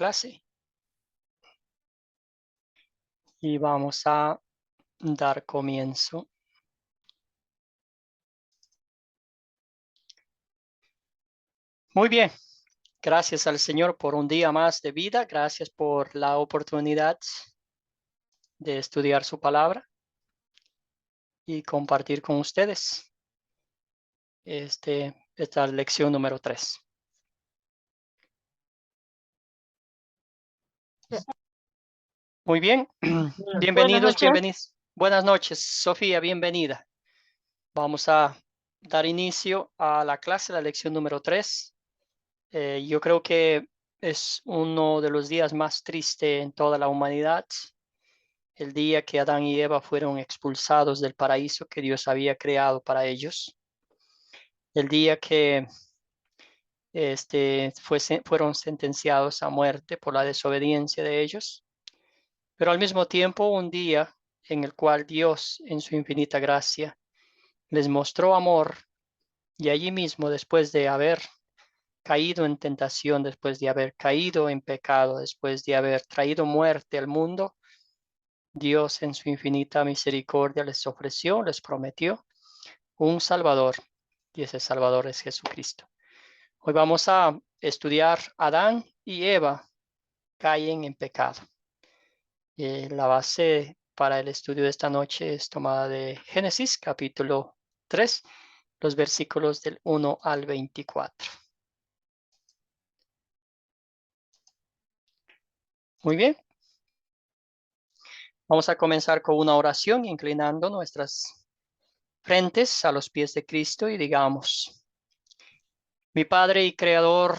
clase. Y vamos a dar comienzo. Muy bien. Gracias al Señor por un día más de vida. Gracias por la oportunidad de estudiar su palabra y compartir con ustedes esta lección número 3. Muy bien. Bienvenidos, bienvenidos. Buenas noches, Sofía, bienvenida. Vamos a dar inicio a la clase, la lección número 3. Yo creo que es uno de los días más tristes en toda la humanidad. El día que Adán y Eva fueron expulsados del paraíso que Dios había creado para ellos. El día que fueron sentenciados a muerte por la desobediencia de ellos. Pero al mismo tiempo un día en el cual Dios, en su infinita gracia, les mostró amor, y allí mismo, después de haber caído en tentación, después de haber caído en pecado, después de haber traído muerte al mundo, Dios en su infinita misericordia les ofreció, les prometió un Salvador, y ese Salvador es Jesucristo. Hoy vamos a estudiar Adán y Eva caen en pecado. La base para el estudio de esta noche es tomada de Génesis, capítulo 3, los versículos del 1 al 24. Muy bien. Vamos a comenzar con una oración inclinando nuestras frentes a los pies de Cristo y digamos: mi Padre y Creador,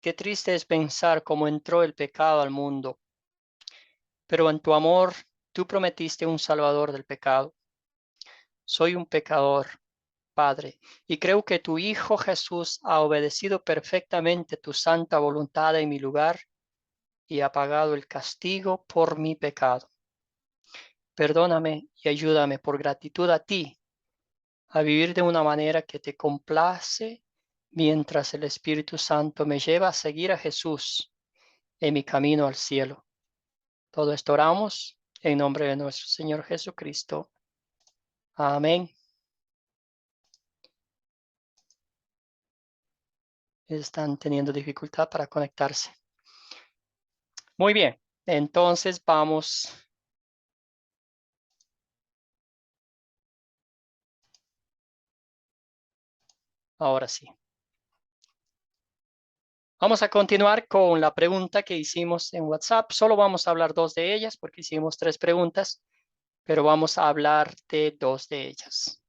qué triste es pensar cómo entró el pecado al mundo, pero en tu amor tú prometiste un Salvador del pecado. Soy un pecador, Padre, y creo que tu Hijo Jesús ha obedecido perfectamente tu santa voluntad en mi lugar y ha pagado el castigo por mi pecado. Perdóname y ayúdame por gratitud a ti a vivir de una manera que te complace mientras el Espíritu Santo me lleva a seguir a Jesús en mi camino al cielo. Todo esto oramos en nombre de nuestro Señor Jesucristo. Amén. Están teniendo dificultad para conectarse. Muy bien, entonces vamos. Ahora sí. Vamos a continuar con la pregunta que hicimos en WhatsApp. Solo vamos a hablar 2 de ellas porque hicimos 3 preguntas, pero vamos a hablar de 2 de ellas.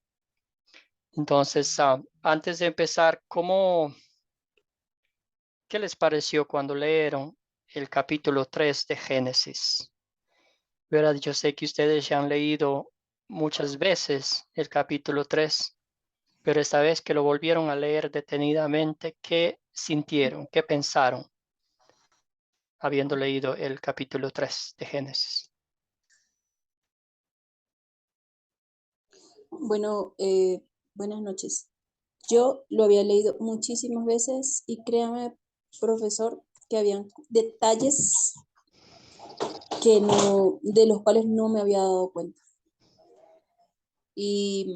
Entonces, antes de empezar, ¿qué les pareció cuando leyeron el capítulo 3 de Génesis? ¿Verdad? Yo sé que ustedes ya han leído muchas veces el capítulo 3, pero esta vez que lo volvieron a leer detenidamente, ¿qué sintieron? ¿Qué pensaron habiendo leído el capítulo 3 de Génesis? Bueno, buenas noches. Yo lo había leído muchísimas veces y créame, profesor, que habían detalles de los cuales no me había dado cuenta. Y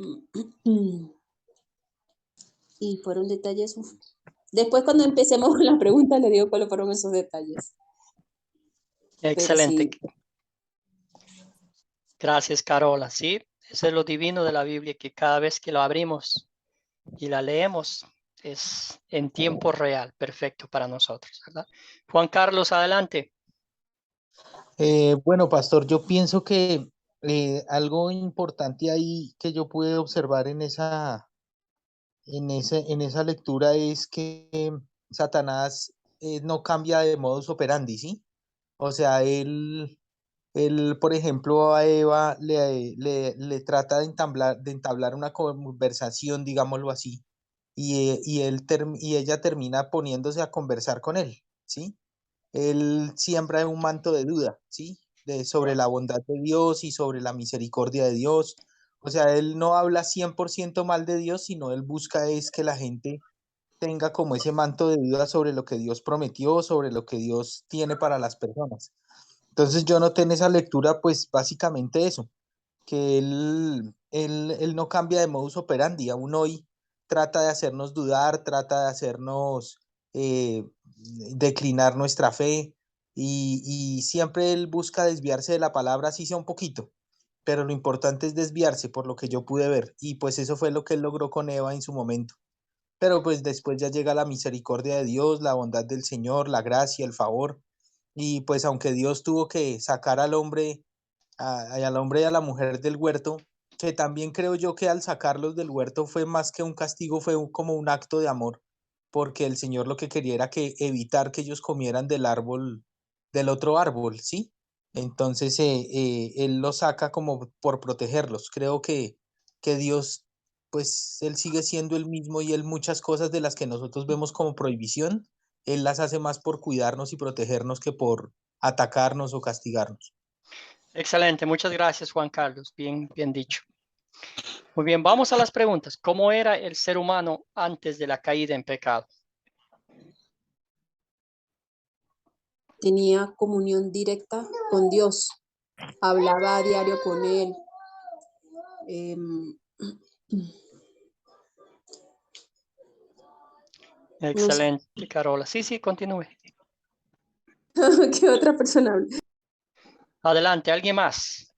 fueron detalles. Después, cuando empecemos con la pregunta, le digo cuáles fueron esos detalles. Excelente. Sí. Gracias, Carola. Sí, eso es lo divino de la Biblia, que cada vez que lo abrimos y la leemos es en tiempo real, perfecto para nosotros, ¿verdad? Juan Carlos, adelante. Bueno, pastor, yo pienso que algo importante ahí que yo pude observar en esa lectura es que Satanás no cambia de modus operandi, ¿sí? O sea, él, por ejemplo, a Eva le trata de entablar una conversación, digámoslo así, y ella termina poniéndose a conversar con él, ¿sí? Él siembra un manto de duda, ¿sí? Sobre la bondad de Dios y sobre la misericordia de Dios. O sea, él no habla 100% mal de Dios, sino él busca es que la gente tenga como ese manto de duda sobre lo que Dios prometió, sobre lo que Dios tiene para las personas. Entonces yo noté en esa lectura, pues básicamente eso, que él no cambia de modus operandi, aún hoy trata de hacernos dudar, trata de hacernos declinar nuestra fe y siempre él busca desviarse de la palabra, así sea un poquito, pero lo importante es desviarse por lo que yo pude ver y pues eso fue lo que él logró con Eva en su momento. Pero pues después ya llega la misericordia de Dios, la bondad del Señor, la gracia, el favor. Y pues aunque Dios tuvo que sacar al hombre y a la mujer del huerto, que también creo yo que al sacarlos del huerto fue más que un castigo, fue como un acto de amor, porque el Señor lo que quería era que evitar que ellos comieran del árbol, del otro árbol, ¿sí? Entonces Él los saca como por protegerlos. Creo que Dios, pues Él sigue siendo el mismo y Él muchas cosas de las que nosotros vemos como prohibición, Él las hace más por cuidarnos y protegernos que por atacarnos o castigarnos. Excelente, muchas gracias, Juan Carlos. Bien, bien dicho. Muy bien, vamos a las preguntas. ¿Cómo era el ser humano antes de la caída en pecado? Tenía comunión directa con Dios, hablaba a diario con Él. em, no sé, Excelente, Carola. Sí, sí, continúe. ¿qué otra persona habla? Adelante, ¿alguien más?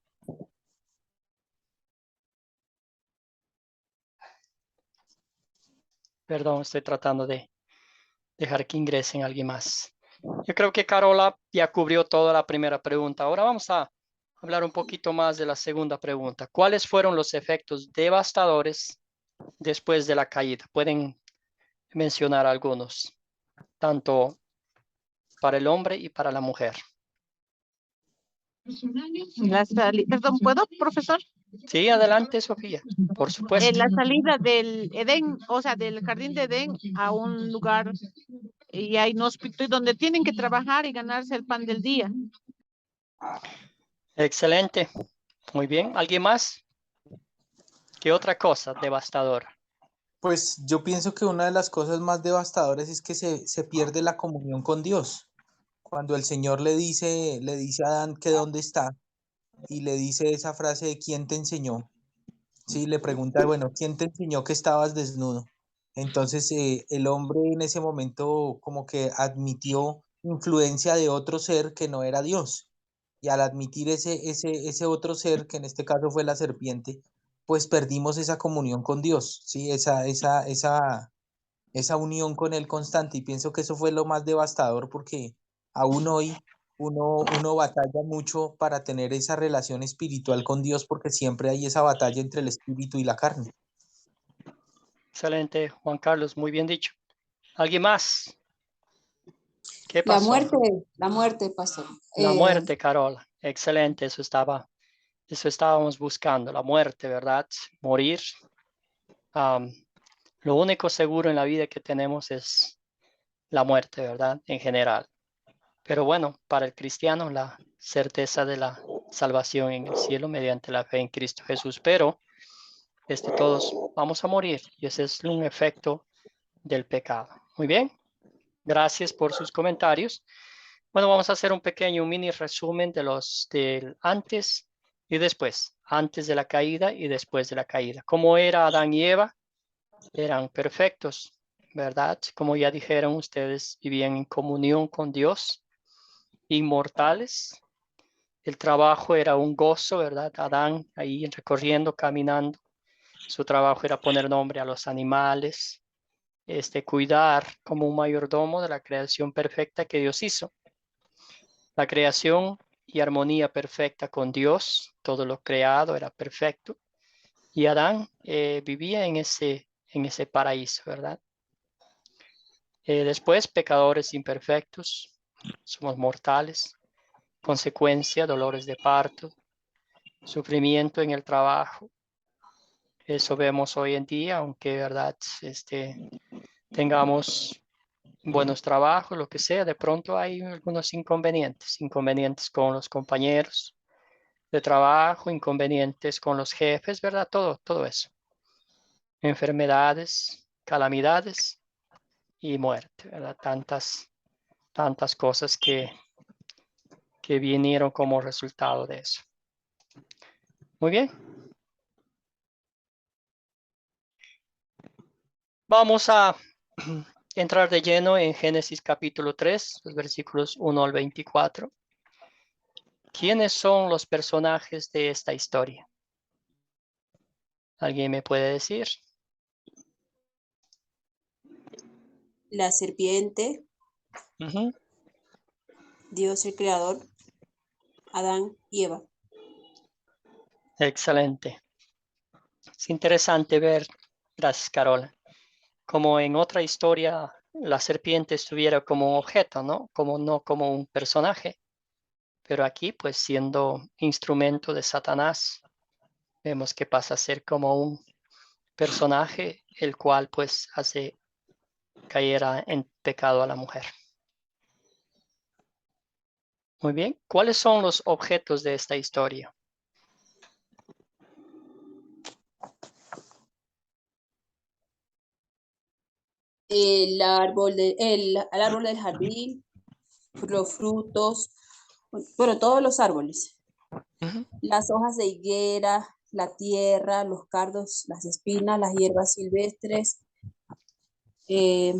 Perdón, estoy tratando de dejar que ingresen alguien más. Yo creo que Carola ya cubrió toda la primera pregunta. Ahora vamos a hablar un poquito más de la segunda pregunta. ¿Cuáles fueron los efectos devastadores después de la caída? Pueden mencionar algunos, tanto para el hombre y para la mujer. Perdón, ¿puedo, profesor? Sí, adelante, Sofía, por supuesto. La salida del Edén, o sea, del jardín de Edén a un lugar ya inhóspito y donde tienen que trabajar y ganarse el pan del día. Excelente. Muy bien. ¿Alguien más? ¿Qué otra cosa devastadora? Pues yo pienso que una de las cosas más devastadoras es que se pierde la comunión con Dios. Cuando el Señor le dice a Adán que dónde está y le dice esa frase de ¿quién te enseñó? Sí, le pregunta, bueno, ¿quién te enseñó que estabas desnudo? Entonces el hombre en ese momento como que admitió influencia de otro ser que no era Dios. Y al admitir ese otro ser, que en este caso fue la serpiente, pues perdimos esa comunión con Dios, ¿sí? Esa unión con Él constante. Y pienso que eso fue lo más devastador porque aún hoy uno batalla mucho para tener esa relación espiritual con Dios porque siempre hay esa batalla entre el espíritu y la carne. Excelente, Juan Carlos, muy bien dicho. ¿Alguien más? ¿Qué La pasó? muerte pasó. La muerte, Carola. Excelente, eso estábamos buscando, la muerte, ¿verdad? Morir. Am, lo único seguro en la vida que tenemos es la muerte, ¿verdad? En general. Pero bueno, para el cristiano, la certeza de la salvación en el cielo mediante la fe en Cristo Jesús. Pero todos vamos a morir y ese es un efecto del pecado. Muy bien, gracias por sus comentarios. Bueno, vamos a hacer un pequeño mini resumen de los del antes y después, antes de la caída y después de la caída. ¿Cómo era Adán y Eva? Eran perfectos, ¿verdad? Como ya dijeron, ustedes vivían en comunión con Dios, inmortales. El trabajo era un gozo, ¿verdad? Adán ahí recorriendo, caminando. Su trabajo era poner nombre a los animales, cuidar como un mayordomo de la creación perfecta que Dios hizo. La creación y armonía perfecta con Dios, todo lo creado era perfecto. Y Adán vivía en ese paraíso, ¿verdad? Después, pecadores imperfectos, somos mortales, consecuencia, dolores de parto, sufrimiento en el trabajo. Eso vemos hoy en día, aunque, ¿verdad? Tengamos buenos trabajos, lo que sea, de pronto hay algunos inconvenientes con los compañeros de trabajo, inconvenientes con los jefes, ¿verdad? Todo eso. Enfermedades, calamidades. y muerte, ¿verdad? Tantas cosas que vinieron como resultado de eso. Muy bien. Vamos a entrar de lleno en Génesis capítulo 3, los versículos 1 al 24. ¿Quiénes son los personajes de esta historia? ¿Alguien me puede decir? La serpiente, Ujú. Dios el creador, Adán y Eva. Excelente. Es interesante ver, gracias Carola, como en otra historia la serpiente estuviera como un objeto, ¿no? No como un personaje. Pero aquí, pues siendo instrumento de Satanás, vemos que pasa a ser como un personaje el cual pues hace caer en pecado a la mujer. Muy bien, ¿cuáles son los objetos de esta historia? El árbol, el árbol del jardín, los frutos, bueno, todos los árboles. Ujú. Las hojas de higuera, la tierra, los cardos, las espinas, las hierbas silvestres, eh,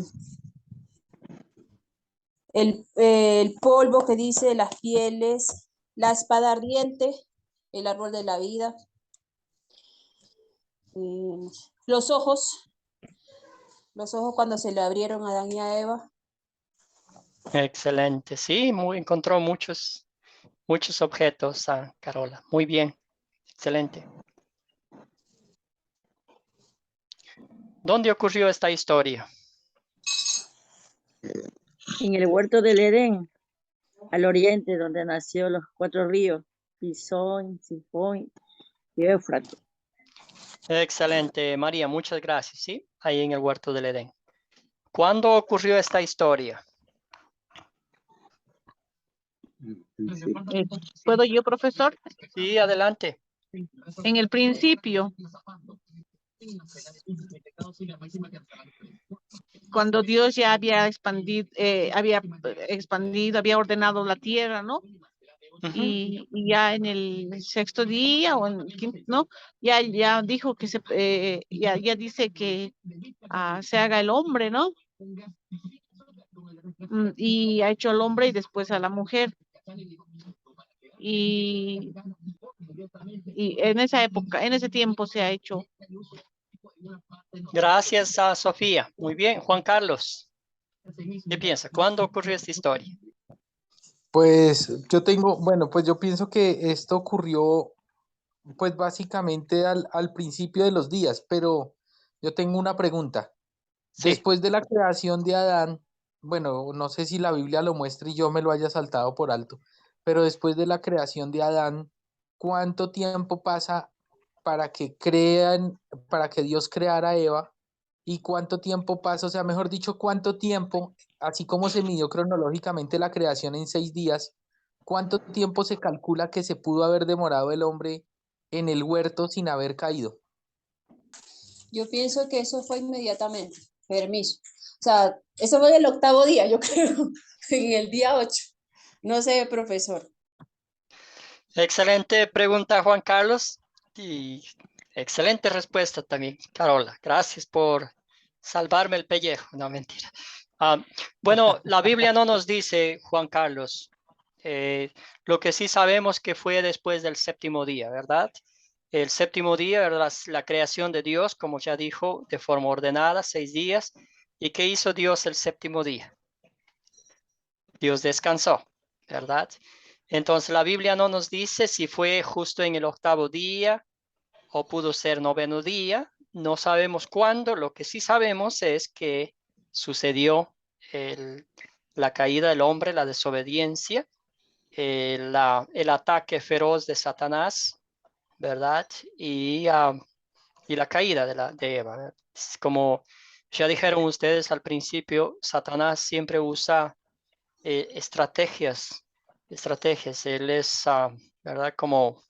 el polvo que dice, las pieles, la espada ardiente, el árbol de la vida, eh, los ojos cuando se le abrieron a Adán y a Eva. Excelente, sí, encontró muchos objetos, Carola. Muy bien, excelente. ¿Dónde ocurrió esta historia? En el huerto del Edén, al oriente, donde nació los 4 ríos, Pisón, Sifón y Éufrates. Excelente, María, muchas gracias, sí, ahí en el huerto del Edén. ¿Cuándo ocurrió esta historia? ¿Puedo yo, profesor? Sí, adelante. En el principio, cuando Dios ya había expandido, había ordenado la tierra, ¿no? Ujú. Y ya en el 6º día o en el 5º, ¿no? Ya dijo que ya dice que se haga el hombre, ¿no? Y ha hecho al hombre y después a la mujer. Y en esa época, en ese tiempo se ha hecho. Gracias a Sofía. Muy bien, Juan Carlos. ¿Qué piensa? ¿Cuándo ocurrió esta historia? Pues bueno, pues yo pienso que esto ocurrió pues básicamente al principio de los días, pero yo tengo una pregunta. Sí. Después de la creación de Adán, bueno, no sé si la Biblia lo muestra y yo me lo haya saltado por alto, pero después de la creación de Adán, ¿cuánto tiempo pasa para para que Dios creara a Eva? ¿Y cuánto tiempo pasa? O sea, mejor dicho, ¿cuánto tiempo, así como se midió cronológicamente la creación en 6 días, cuánto tiempo se calcula que se pudo haber demorado el hombre en el huerto sin haber caído? Yo pienso que eso fue inmediatamente, permiso. O sea, eso fue el 8º día, yo creo, en el día 8. No sé, profesor. Excelente pregunta, Juan Carlos. Y excelente respuesta también, Carola. Gracias por salvarme el pellejo. No, mentira. Bueno, la Biblia no nos dice, Juan Carlos, lo que sí sabemos que fue después del 7º día, ¿verdad? El 7º día era la creación de Dios, como ya dijo, de forma ordenada, 6 días. ¿Y qué hizo Dios el 7º día? Dios descansó, ¿verdad? Entonces la Biblia no nos dice si fue justo en el 8º día o pudo ser 9º día. No sabemos cuándo. Lo que sí sabemos es que sucedió la caída del hombre, la desobediencia, el ataque feroz de Satanás, ¿verdad? Y la caída de Eva, ¿verdad? Como ya dijeron ustedes al principio, Satanás siempre usa estrategias. Él es, ¿verdad? Como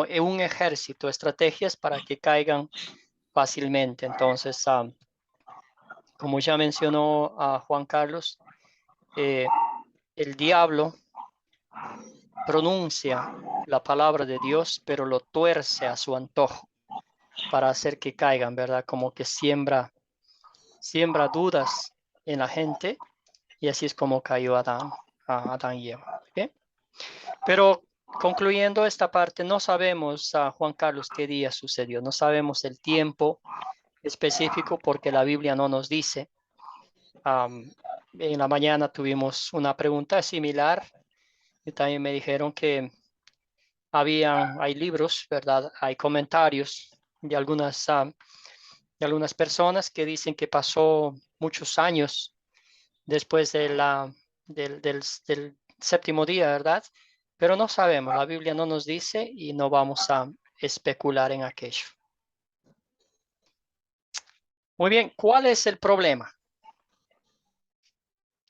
un ejército, estrategias para que caigan fácilmente. Entonces, como ya mencionó a Juan Carlos, el diablo pronuncia la palabra de Dios, pero lo tuerce a su antojo para hacer que caigan, ¿verdad? Como que siembra dudas en la gente, y así es como cayó Adán y Eva. ¿Okay? Pero concluyendo esta parte, no sabemos, Juan Carlos, qué día sucedió, no sabemos el tiempo específico porque la Biblia no nos dice. En la mañana tuvimos una pregunta similar y también me dijeron que hay libros, ¿verdad? Hay comentarios de algunas personas que dicen que pasó muchos años después del séptimo día, ¿verdad? Pero no sabemos, la Biblia no nos dice y no vamos a especular en aquello. Muy bien, ¿cuál es el problema?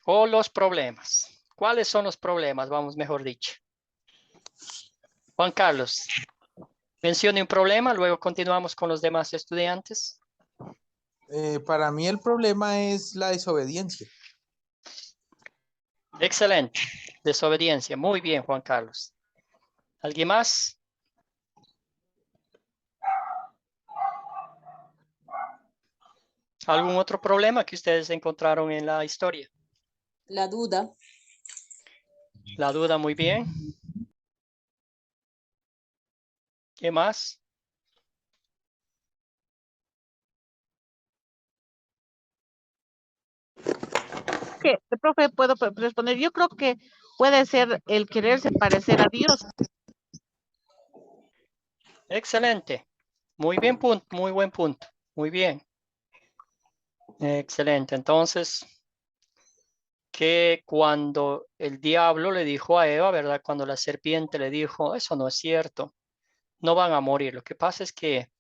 O los problemas. ¿Cuáles son los problemas? Vamos, mejor dicho. Juan Carlos, mencione un problema, luego continuamos con los demás estudiantes. Para mí el problema es la desobediencia. Excelente. Desobediencia. Muy bien, Juan Carlos. ¿Alguien más? ¿Algún otro problema que ustedes encontraron en la historia? La duda. La duda, muy bien. ¿Qué más? ¿Qué? El profe, puedo responder. Yo creo que puede ser el quererse parecer a Dios. Excelente. Muy bien, muy buen punto. Muy bien. Excelente. Entonces, que cuando el diablo le dijo a Eva, ¿verdad? Cuando la serpiente le dijo, eso no es cierto, no van a morir. Lo que pasa es que,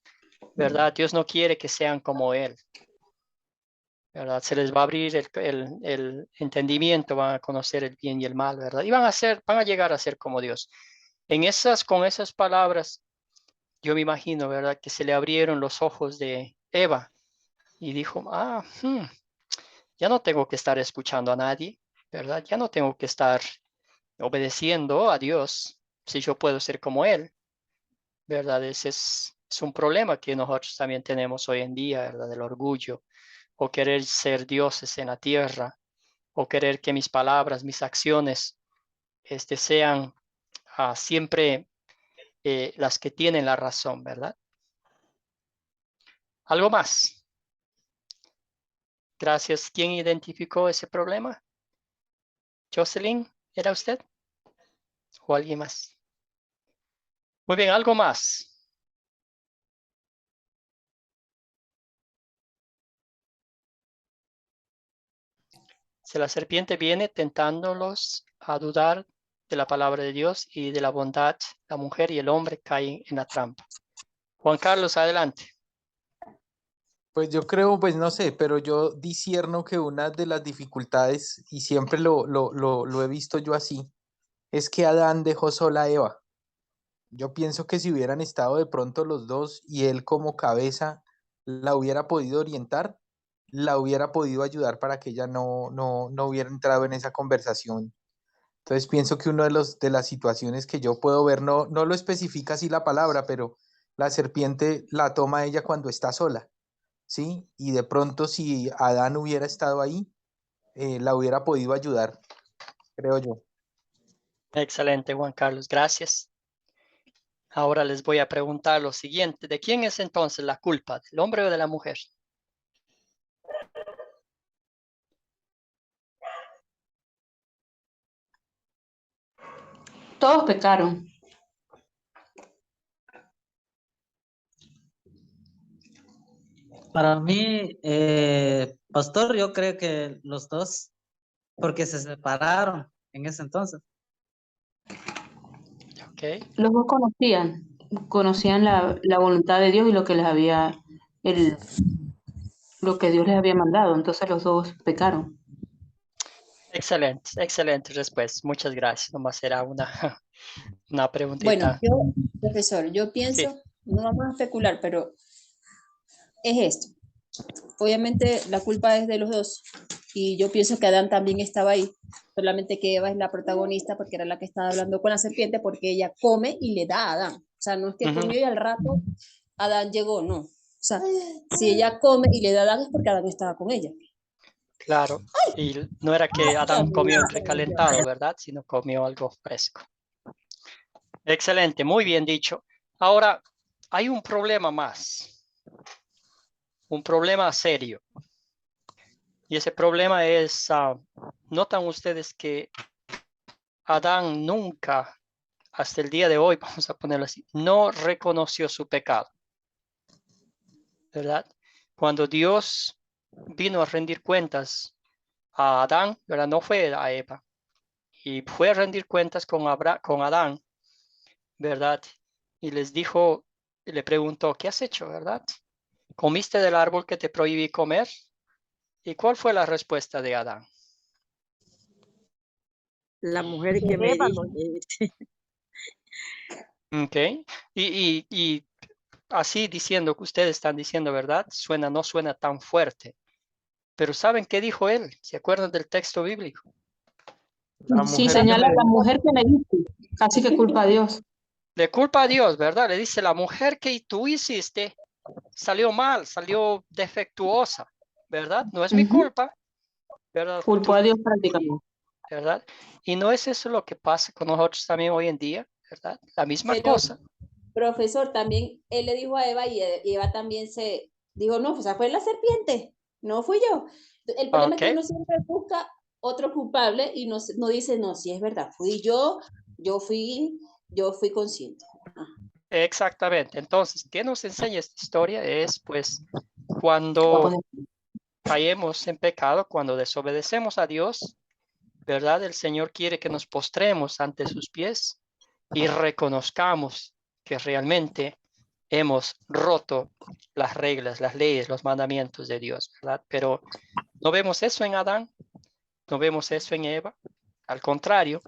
¿verdad? Dios no quiere que sean como Él, ¿verdad? Se les va a abrir el entendimiento, van a conocer el bien y el mal, ¿verdad? Y van a llegar a ser como Dios. Con esas palabras, yo me imagino, ¿verdad? Que se le abrieron los ojos de Eva y dijo, ya no tengo que estar escuchando a nadie, ¿verdad? Ya no tengo que estar obedeciendo a Dios si yo puedo ser como Él, ¿verdad? Ese es un problema que nosotros también tenemos hoy en día, ¿verdad? El orgullo o querer ser dioses en la tierra o querer que mis palabras, mis acciones sean siempre las que tienen la razón, ¿verdad? ¿Algo más? Gracias. ¿Quién identificó ese problema? ¿Jocelyn? ¿Era usted? ¿O alguien más? Muy bien, ¿algo más? Si la serpiente viene tentándolos a dudar de la palabra de Dios y de la bondad, la mujer y el hombre caen en la trampa. Juan Carlos, adelante. Pues yo creo, pues no sé, pero yo discierno que una de las dificultades, y siempre lo he visto yo así, es que Adán dejó sola a Eva. Yo pienso que si hubieran estado de pronto los dos y él como cabeza la hubiera podido orientar, la hubiera podido ayudar para que ella no hubiera entrado en esa conversación. Entonces pienso que una de las situaciones que yo puedo ver, no lo especifica así la palabra, pero la serpiente la toma ella cuando está sola, ¿sí? Y de pronto si Adán hubiera estado ahí, la hubiera podido ayudar, creo yo. Excelente, Juan Carlos, gracias. Ahora les voy a preguntar lo siguiente. ¿De quién es entonces la culpa? ¿Del hombre o de la mujer? Todos pecaron. Para mí, pastor, yo creo que los dos, porque se separaron en ese entonces. Ok, Los dos conocían la voluntad de Dios y lo que lo que Dios les había mandado, entonces los dos pecaron. excelente respuesta. Muchas gracias. Nomás era una Bueno, preguntita. profesor, yo Sí, pienso, no vamos a especular, pero es esto. obviamente la culpa es de los dos. Y yo pienso que Adán también estaba ahí. Solamente que Eva es la protagonista porque era la que estaba hablando con la serpiente, porque ella come y le da a Adán. O sea, no es que Ujú. comió y al rato Adán llegó, no. O sea, si ella come y le da a Adán es porque Adán estaba con ella. Claro. Y no era que Adán comió el recalentado, ¿verdad? Sino comió algo fresco. Excelente, muy bien dicho. Ahora, hay un problema más. Un problema serio. Y ese problema es, notan ustedes que Adán nunca, hasta el día de hoy, vamos a ponerlo así, no reconoció su pecado, ¿verdad? Cuando Dios vino a rendir cuentas a Adán, ¿verdad? No fue a Eva, y fue a rendir cuentas con Adán, ¿verdad? Y les dijo, y le preguntó, ¿qué has hecho, verdad? ¿Comiste del árbol que te prohibí comer? ¿Y cuál fue la respuesta de Adán? La mujer que me Ébano. dice, Ok. Y así diciendo que ustedes están diciendo, ¿verdad? No suena tan fuerte. Pero ¿saben qué dijo él? ¿Se acuerdan del texto bíblico? La Sí, mujer que señala me a la mujer que me diste. Así que culpa a Dios. Le culpa a Dios, ¿verdad? Le dice, la mujer que tú hiciste salió mal, salió defectuosa, ¿verdad? No es mi Ujú. culpa, ¿verdad? Culpó a Dios prácticamente. ¿Verdad? Y no es eso lo que pasa con nosotros también hoy en día, ¿verdad? La misma Pero, cosa. profesor, también él le dijo a Eva y Eva también se dijo, no, o sea, fue la serpiente, no fui yo. El problema es Ok, que uno siempre busca otro culpable y no, no dice, no, si es verdad, fui yo fui consciente. exactamente. Entonces, ¿qué nos enseña esta historia? Es pues Va a cuando poner- caemos en pecado, cuando desobedecemos a Dios, ¿verdad? El Señor quiere que nos postremos ante sus pies y reconozcamos que realmente hemos roto las reglas, las leyes, los mandamientos de Dios, ¿verdad? Pero no vemos eso en Adán, no vemos eso en Eva. Al contrario,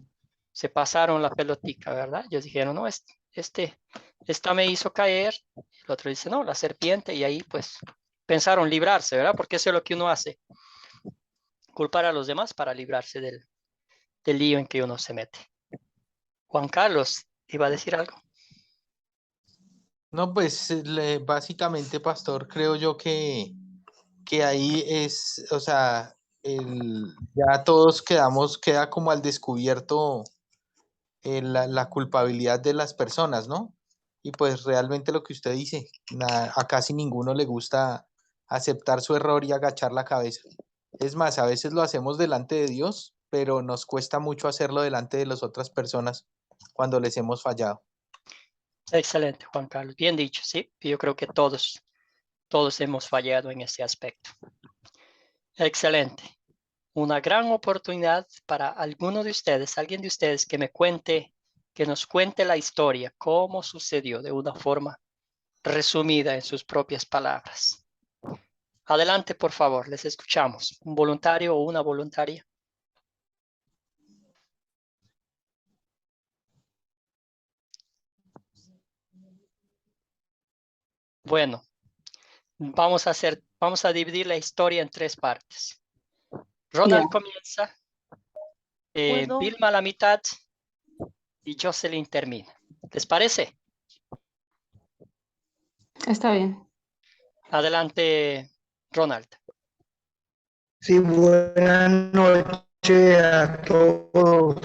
se pasaron la pelotica, ¿verdad? Ellos dijeron, no, esta me hizo caer. El otro dice, no, la serpiente. Y ahí pues pensaron librarse, ¿verdad? Porque eso es lo que uno hace, culpar a los demás para librarse del lío en que uno se mete. Juan Carlos, ¿iba a decir algo? No, pues básicamente, pastor, creo yo que ahí es, o sea, ya todos queda como al descubierto la culpabilidad de las personas, ¿no? Y pues realmente lo que usted dice, a casi ninguno le gusta aceptar su error y agachar la cabeza. Es más, a veces lo hacemos delante de Dios, pero nos cuesta mucho hacerlo delante de las otras personas cuando les hemos fallado. Excelente, Juan Carlos. Bien dicho, sí. Yo creo que todos hemos fallado en ese aspecto. Excelente. Una gran oportunidad para alguno de ustedes, alguien de ustedes que nos cuente la historia, cómo sucedió de una forma resumida en sus propias palabras. Adelante, por favor, les escuchamos. Un voluntario o una voluntaria. Bueno, vamos a dividir la historia en 3 partes. Ronald Ya, comienza, ¿Puedo? Vilma a la mitad y Jocelyn termina. ¿Les parece? está bien. Adelante, Ronald. Sí, buenas noches a todos.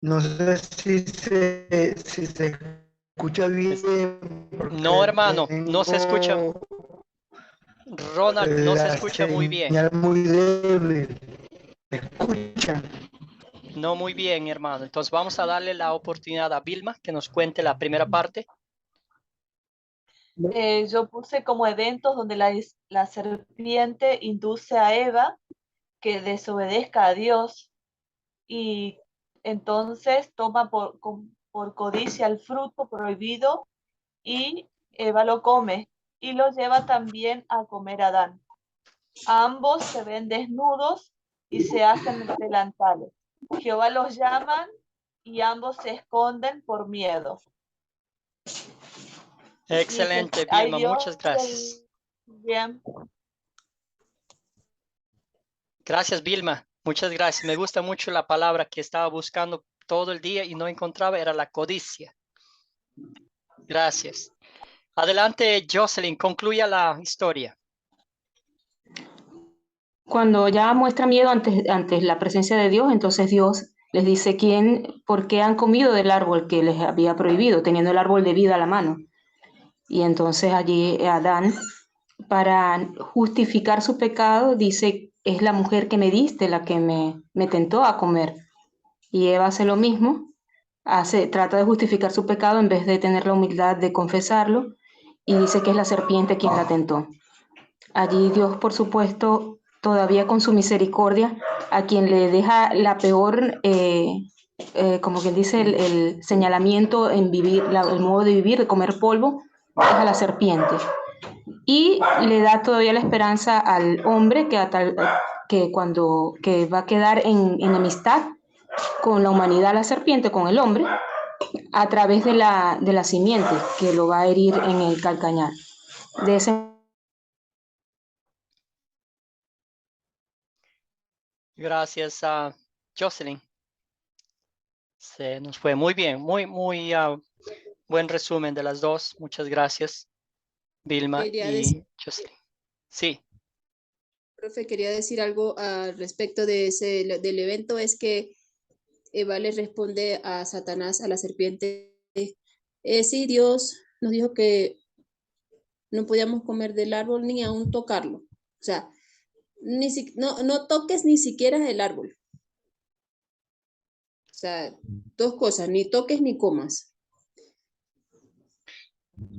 No sé si se escucha bien, No, porque hermano, no se escucha. tengo Ronald, no se la escucha muy bien. señal muy débil. ¿Me escuchan? No muy bien, hermano. Entonces vamos a darle la oportunidad a Vilma que nos cuente la primera parte. Yo puse como eventos donde la serpiente induce a Eva que desobedezca a Dios y entonces toma por codicia el fruto prohibido y Eva lo come y lo lleva también a comer a Adán. Ambos se ven desnudos y se hacen delantales. Jehová los llama y ambos se esconden por miedo. Dice, Excelente, ay Vilma, Dios muchas gracias. Bien. Gracias, Vilma. Muchas gracias. Me gusta mucho la palabra que estaba buscando todo el día y no encontraba, era la codicia. Gracias. Adelante, Jocelyn, concluya la historia. Cuando ya muestra miedo ante la presencia de Dios, entonces Dios les dice por qué han comido del árbol que les había prohibido, teniendo el árbol de vida a la mano. Y entonces allí Adán, para justificar su pecado, dice, es la mujer que me diste la que me tentó a comer. Y Eva hace lo mismo, trata de justificar su pecado en vez de tener la humildad de confesarlo, y dice que es la serpiente quien la tentó. Allí Dios, por supuesto, todavía con su misericordia, a quien le deja la peor, como quien dice, el señalamiento en vivir, el modo de vivir, de comer polvo, es a la serpiente. Y le da todavía la esperanza al hombre que va a quedar en enemistad con la humanidad, la serpiente, con el hombre, a través de la simiente que lo va a herir en el calcañar. De ese Gracias a Jocelyn. Se nos fue muy bien, muy buen resumen de las dos. Muchas gracias, Vilma Quería y Jocelyn. Sí, profe, quería decir algo al respecto del evento, es que Eva le responde a Satanás, a la serpiente, sí, Dios nos dijo que no podíamos comer del árbol ni aún tocarlo. O sea, no toques ni siquiera el árbol. O sea, dos cosas, ni toques ni comas.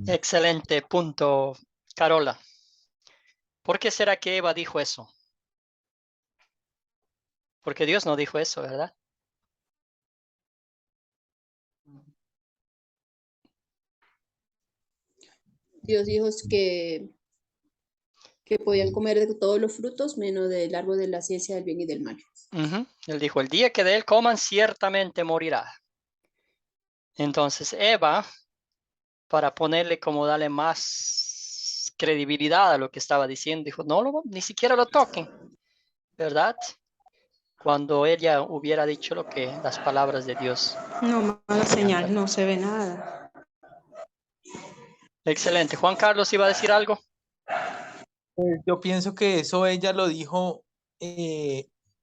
excelente punto, Carola. ¿Por qué será que Eva dijo eso? Porque Dios no dijo eso, ¿verdad? Dios dijo que podían comer de todos los frutos menos del árbol de la ciencia del bien y del mal. Él dijo, el día que de él coman, ciertamente morirá. Entonces Eva, para ponerle como darle más credibilidad a lo que estaba diciendo, dijo, no, ni siquiera lo toquen, ¿verdad? Cuando ella hubiera dicho las palabras de Dios. no, mala señal, no se ve nada. Excelente. Juan Carlos, ¿iba a decir algo? Pues yo pienso que eso ella lo dijo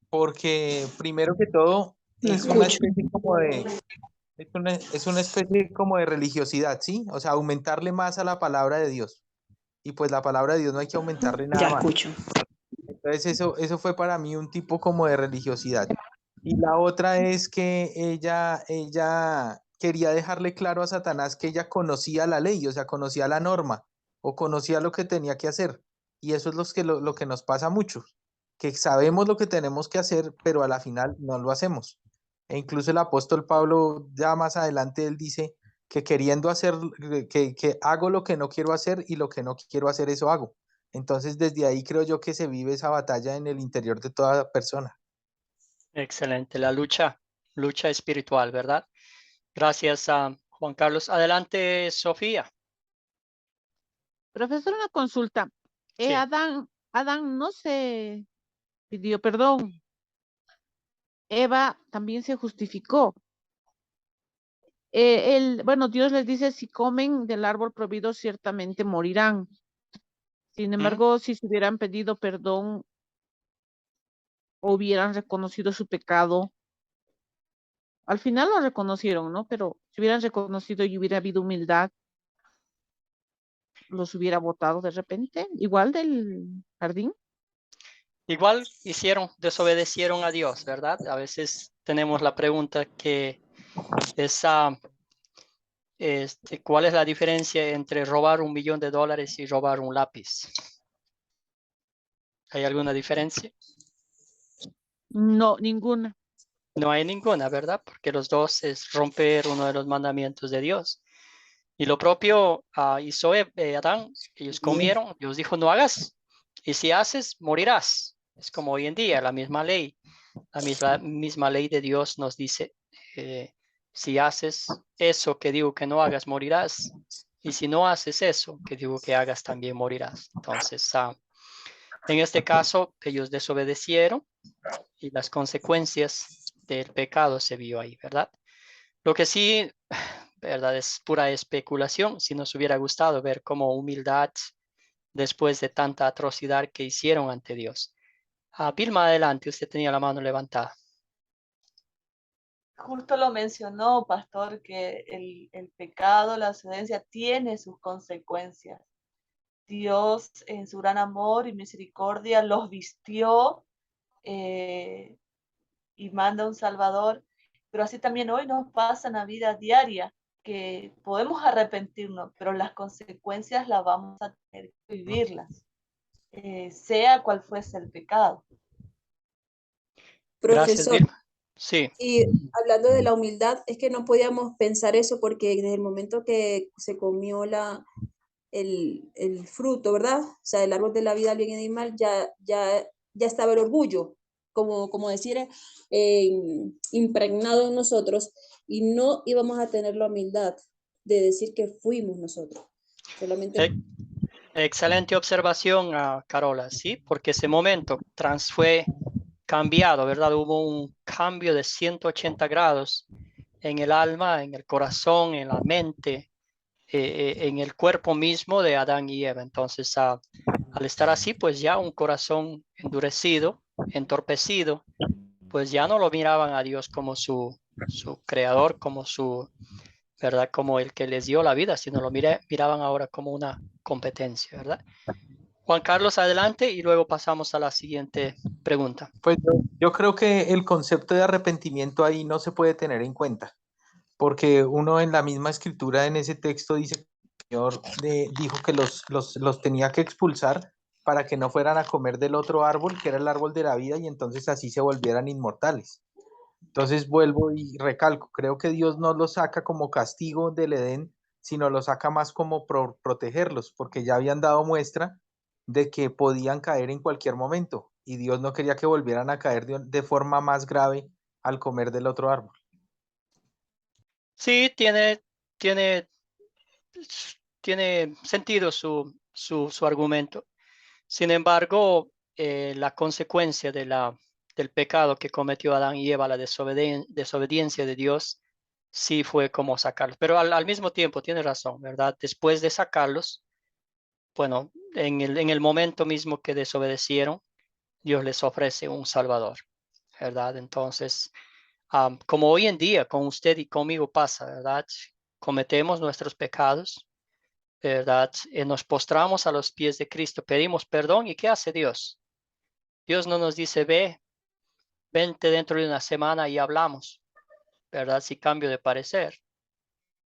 porque primero que todo No es una escucho. especie como de, es una especie como de religiosidad, ¿sí? O sea, aumentarle más a la palabra de Dios. Y pues la palabra de Dios no hay que aumentarle nada Ya más. escucho. Entonces eso fue para mí un tipo como de religiosidad. Y la otra es que ella quería dejarle claro a Satanás que ella conocía la ley, o sea, conocía la norma o conocía lo que tenía que hacer. Y eso es lo que nos pasa a muchos, que sabemos lo que tenemos que hacer, pero a la final no lo hacemos. E incluso el apóstol Pablo, ya más adelante, él dice que queriendo hacer, que hago lo que no quiero hacer y lo que no quiero hacer, eso hago. Entonces, desde ahí creo yo que se vive esa batalla en el interior de toda persona. Excelente. La lucha espiritual, ¿verdad? Gracias a Juan Carlos. Adelante, Sofía. Profesor, una consulta. Sí. Adán no se pidió perdón. Eva también se justificó. Bueno, Dios les dice, si comen del árbol prohibido, ciertamente morirán. Sin embargo, si se hubieran pedido perdón o hubieran reconocido su pecado, al final lo reconocieron, ¿no? Pero si hubieran reconocido y hubiera habido humildad, los hubiera votado de repente, igual del jardín. Igual desobedecieron a Dios, ¿verdad? A veces tenemos la pregunta que es, ¿cuál es la diferencia entre robar $1 millón y robar un lápiz? ¿Hay alguna diferencia? No, ninguna. No hay ninguna, ¿verdad? Porque los dos es romper uno de los mandamientos de Dios. Y lo propio hizo Adán. Ellos comieron, Dios dijo, no hagas. Y si haces, morirás. Es como hoy en día, la misma ley. La misma ley de Dios nos dice, si haces eso que digo que no hagas, morirás. y si no haces eso, que digo que hagas, también morirás. Entonces, en este caso, ellos desobedecieron y las consecuencias del pecado se vio ahí, ¿verdad? Lo que sí, ¿verdad? Es pura especulación. Si nos hubiera gustado ver como humildad después de tanta atrocidad que hicieron ante Dios. Vilma, adelante, usted tenía la mano levantada. Justo lo mencionó, pastor, que el pecado, la desobediencia tiene sus consecuencias. Dios en su gran amor y misericordia los vistió y manda un Salvador, pero así también hoy nos pasa en la vida diaria, que podemos arrepentirnos, pero las consecuencias las vamos a tener que vivirlas, sea cual fuese el pecado. Gracias, Profesor, Vilma. Sí. y hablando de la humildad, es que no podíamos pensar eso porque desde el momento que se comió el fruto, ¿verdad? O sea, el árbol de la vida, el bien y el mal, ya estaba el orgullo, como decir, impregnado en nosotros, y no íbamos a tener la humildad de decir que fuimos nosotros. Solamente Excelente observación, Carola, sí, porque ese momento fue cambiado, ¿verdad? Hubo un cambio de 180 grados en el alma, en el corazón, en la mente, en el cuerpo mismo de Adán y Eva. Entonces, al estar así, pues ya un corazón endurecido, entorpecido, pues ya no lo miraban a Dios como su creador, como su, ¿verdad? Como el que les dio la vida, sino lo miraban ahora como una competencia, ¿verdad? Juan Carlos, adelante y luego pasamos a la siguiente pregunta. Pues yo creo que el concepto de arrepentimiento ahí no se puede tener en cuenta, porque uno en la misma escritura, en ese texto, dice que el Señor dijo que los tenía que expulsar para que no fueran a comer del otro árbol, que era el árbol de la vida, y entonces así se volvieran inmortales. Entonces vuelvo y recalco, creo que Dios no los saca como castigo del Edén, sino los saca más como protegerlos, porque ya habían dado muestra de que podían caer en cualquier momento, y Dios no quería que volvieran a caer de forma más grave al comer del otro árbol. Sí, tiene sentido su argumento. Sin embargo, la consecuencia del pecado que cometió Adán y Eva, la desobediencia de Dios, sí fue como sacarlos. Pero al mismo tiempo, tiene razón, ¿verdad? Después de sacarlos, bueno, en el momento mismo que desobedecieron, Dios les ofrece un Salvador, ¿verdad? Entonces, como hoy en día con usted y conmigo pasa, ¿verdad? Cometemos nuestros pecados, ¿verdad? Nos postramos a los pies de Cristo, pedimos perdón, ¿y qué hace Dios? Dios no nos dice, vente dentro de una semana y hablamos, ¿verdad? Si cambio de parecer.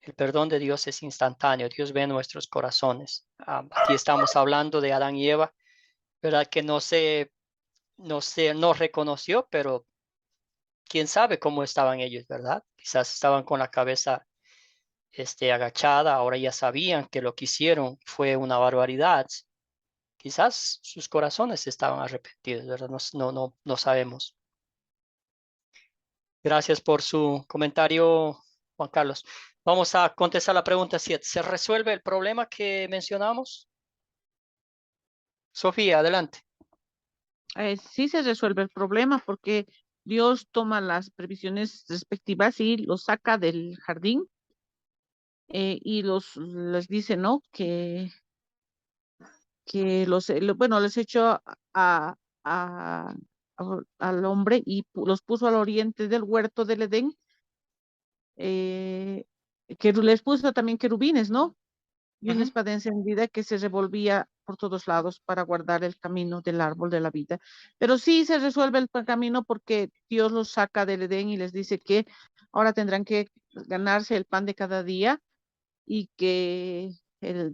El perdón de Dios es instantáneo, Dios ve nuestros corazones. Aquí estamos hablando de Adán y Eva, ¿verdad? Que no reconoció, pero quién sabe cómo estaban ellos, ¿verdad? Quizás estaban con la cabeza agachada, ahora ya sabían que lo que hicieron fue una barbaridad. Quizás sus corazones estaban arrepentidos, ¿verdad? No sabemos. Gracias por su comentario, Juan Carlos. Vamos a contestar la pregunta 7. ¿Se resuelve el problema que mencionamos? Sofía, adelante. Sí se resuelve el problema porque Dios toma las previsiones respectivas y los saca del jardín y les dice, ¿no? Que bueno, les echó a, a- al hombre y los puso al oriente del huerto del Edén, que les puso también querubines, ¿no? Y una espada encendida que se revolvía por todos lados para guardar el camino del árbol de la vida. Pero sí se resuelve el camino porque Dios los saca del Edén y les dice que ahora tendrán que ganarse el pan de cada día y que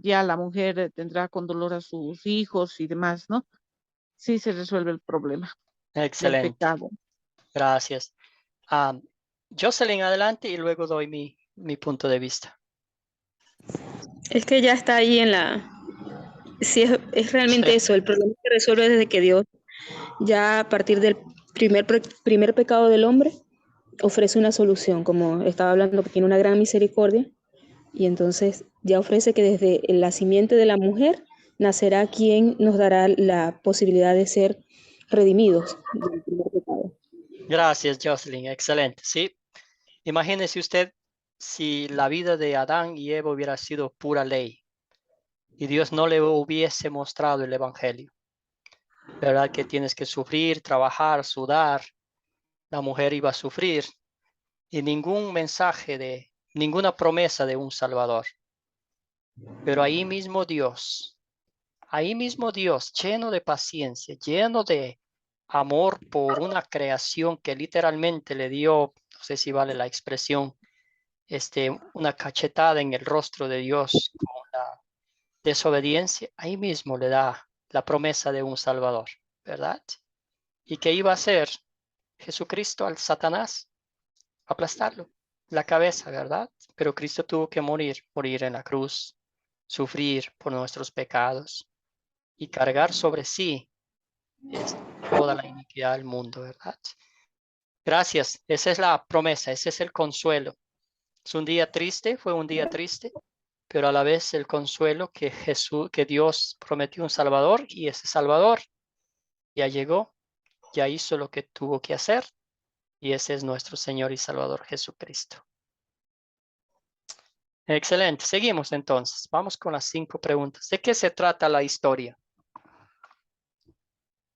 ya la mujer tendrá con dolor a sus hijos y demás, ¿no? Sí se resuelve el problema del Excelente. pecado. Gracias. Jocelyn, adelante y luego doy mi punto de vista. Es que ya está ahí sí, es realmente eso, el problema se resuelve desde que Dios, ya a partir del primer pecado del hombre, ofrece una solución, como estaba hablando, que tiene una gran misericordia, Y entonces ya ofrece que desde la simiente de la mujer nacerá quien nos dará la posibilidad de ser redimidos del primer pecado. Gracias, Jocelyn. Excelente. Sí. Imagínese usted si la vida de Adán y Eva hubiera sido pura ley y Dios no le hubiese mostrado el evangelio. ¿Verdad? Que tienes que sufrir, trabajar, sudar. La mujer iba a sufrir y ningún mensaje de, ninguna promesa de un Salvador. Pero ahí mismo Dios, lleno de paciencia, lleno de amor por una creación que literalmente le dio, no sé si vale la expresión, una cachetada en el rostro de Dios con la desobediencia, ahí mismo le da la promesa de un Salvador, ¿verdad? ¿Y qué iba a hacer Jesucristo al Satanás? Aplastarlo, la cabeza, ¿verdad? Pero Cristo tuvo que morir en la cruz, sufrir por nuestros pecados y cargar sobre sí toda la iniquidad del mundo, ¿verdad? Gracias, esa es la promesa, ese es el consuelo. Es un día triste, fue un día triste, pero a la vez el consuelo que Dios prometió un Salvador y ese Salvador ya llegó, ya hizo lo que tuvo que hacer y ese es nuestro Señor y Salvador Jesucristo. Excelente, seguimos entonces. Vamos con las 5 preguntas. ¿De qué se trata la historia?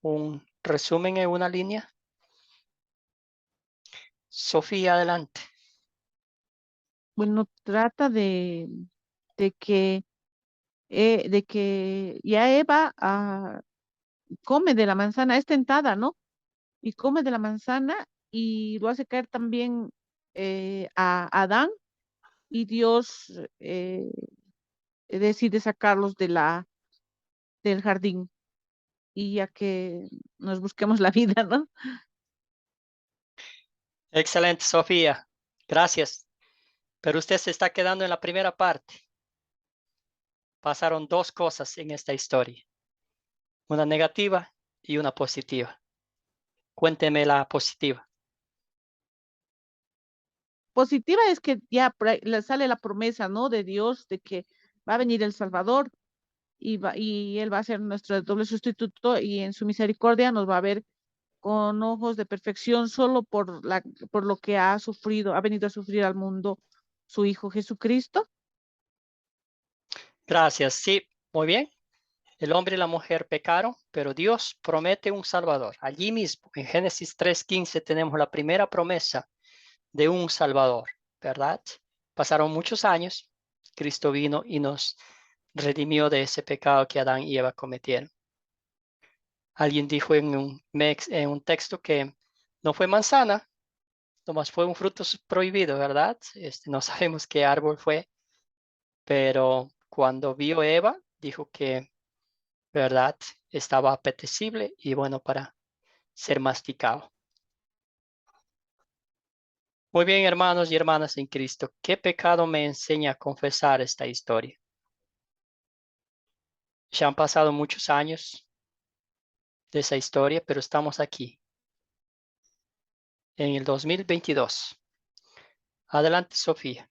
Un resumen en una línea. Sofía, adelante. Bueno, trata de que ya Eva come de la manzana, es tentada, ¿no? Y come de la manzana y lo hace caer también a Adán y Dios decide sacarlos del jardín y ya que nos busquemos la vida, ¿no? Excelente, Sofía. Gracias. Pero usted se está quedando en la primera parte. Pasaron 2 cosas en esta historia. Una negativa y una positiva. Cuénteme la positiva. Positiva es que ya le sale la promesa, ¿no? De Dios, de que va a venir el Salvador y Él va a ser nuestro doble sustituto y en su misericordia nos va a ver con ojos de perfección solo por lo que ha sufrido, ha venido a sufrir al mundo su Hijo Jesucristo. Gracias. Sí, muy bien. El hombre y la mujer pecaron, pero Dios promete un Salvador. Allí mismo, en Génesis 3:15, tenemos la primera promesa de un Salvador, ¿verdad? Pasaron muchos años, Cristo vino y nos redimió de ese pecado que Adán y Eva cometieron. Alguien dijo en un texto que no fue manzana, nomás fue un fruto prohibido, ¿verdad? No sabemos qué árbol fue, pero cuando vio Eva, dijo que, ¿verdad? Estaba apetecible y bueno para ser masticado. Muy bien, hermanos y hermanas en Cristo, ¿qué pecado me enseña a confesar esta historia? Ya han pasado muchos años de esa historia, pero estamos aquí en el 2022. Adelante, Sofía.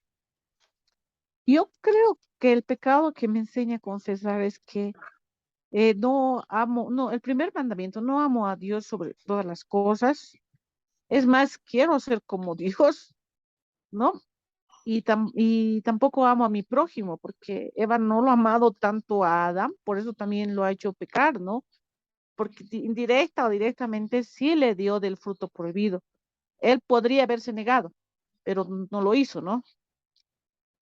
Yo creo que el pecado que me enseña a confesar es que el primer mandamiento, no amo a Dios sobre todas las cosas. Es más, quiero ser como Dios, ¿no? Y tampoco amo a mi prójimo, porque Eva no lo ha amado tanto a Adán, por eso también lo ha hecho pecar, ¿no? Porque indirecta o directamente sí le dio del fruto prohibido. Él podría haberse negado, pero no lo hizo, ¿no?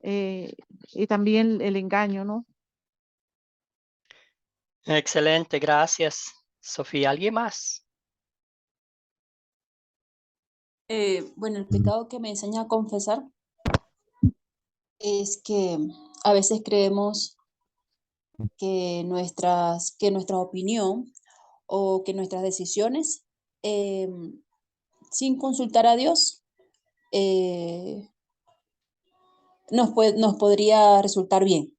Y también el engaño, ¿no? Excelente, gracias, Sofía. ¿Alguien más? Bueno, el pecado que me enseña a confesar es que a veces creemos que nuestra opinión o que nuestras decisiones, sin consultar a Dios, eh, nos podría resultar bien.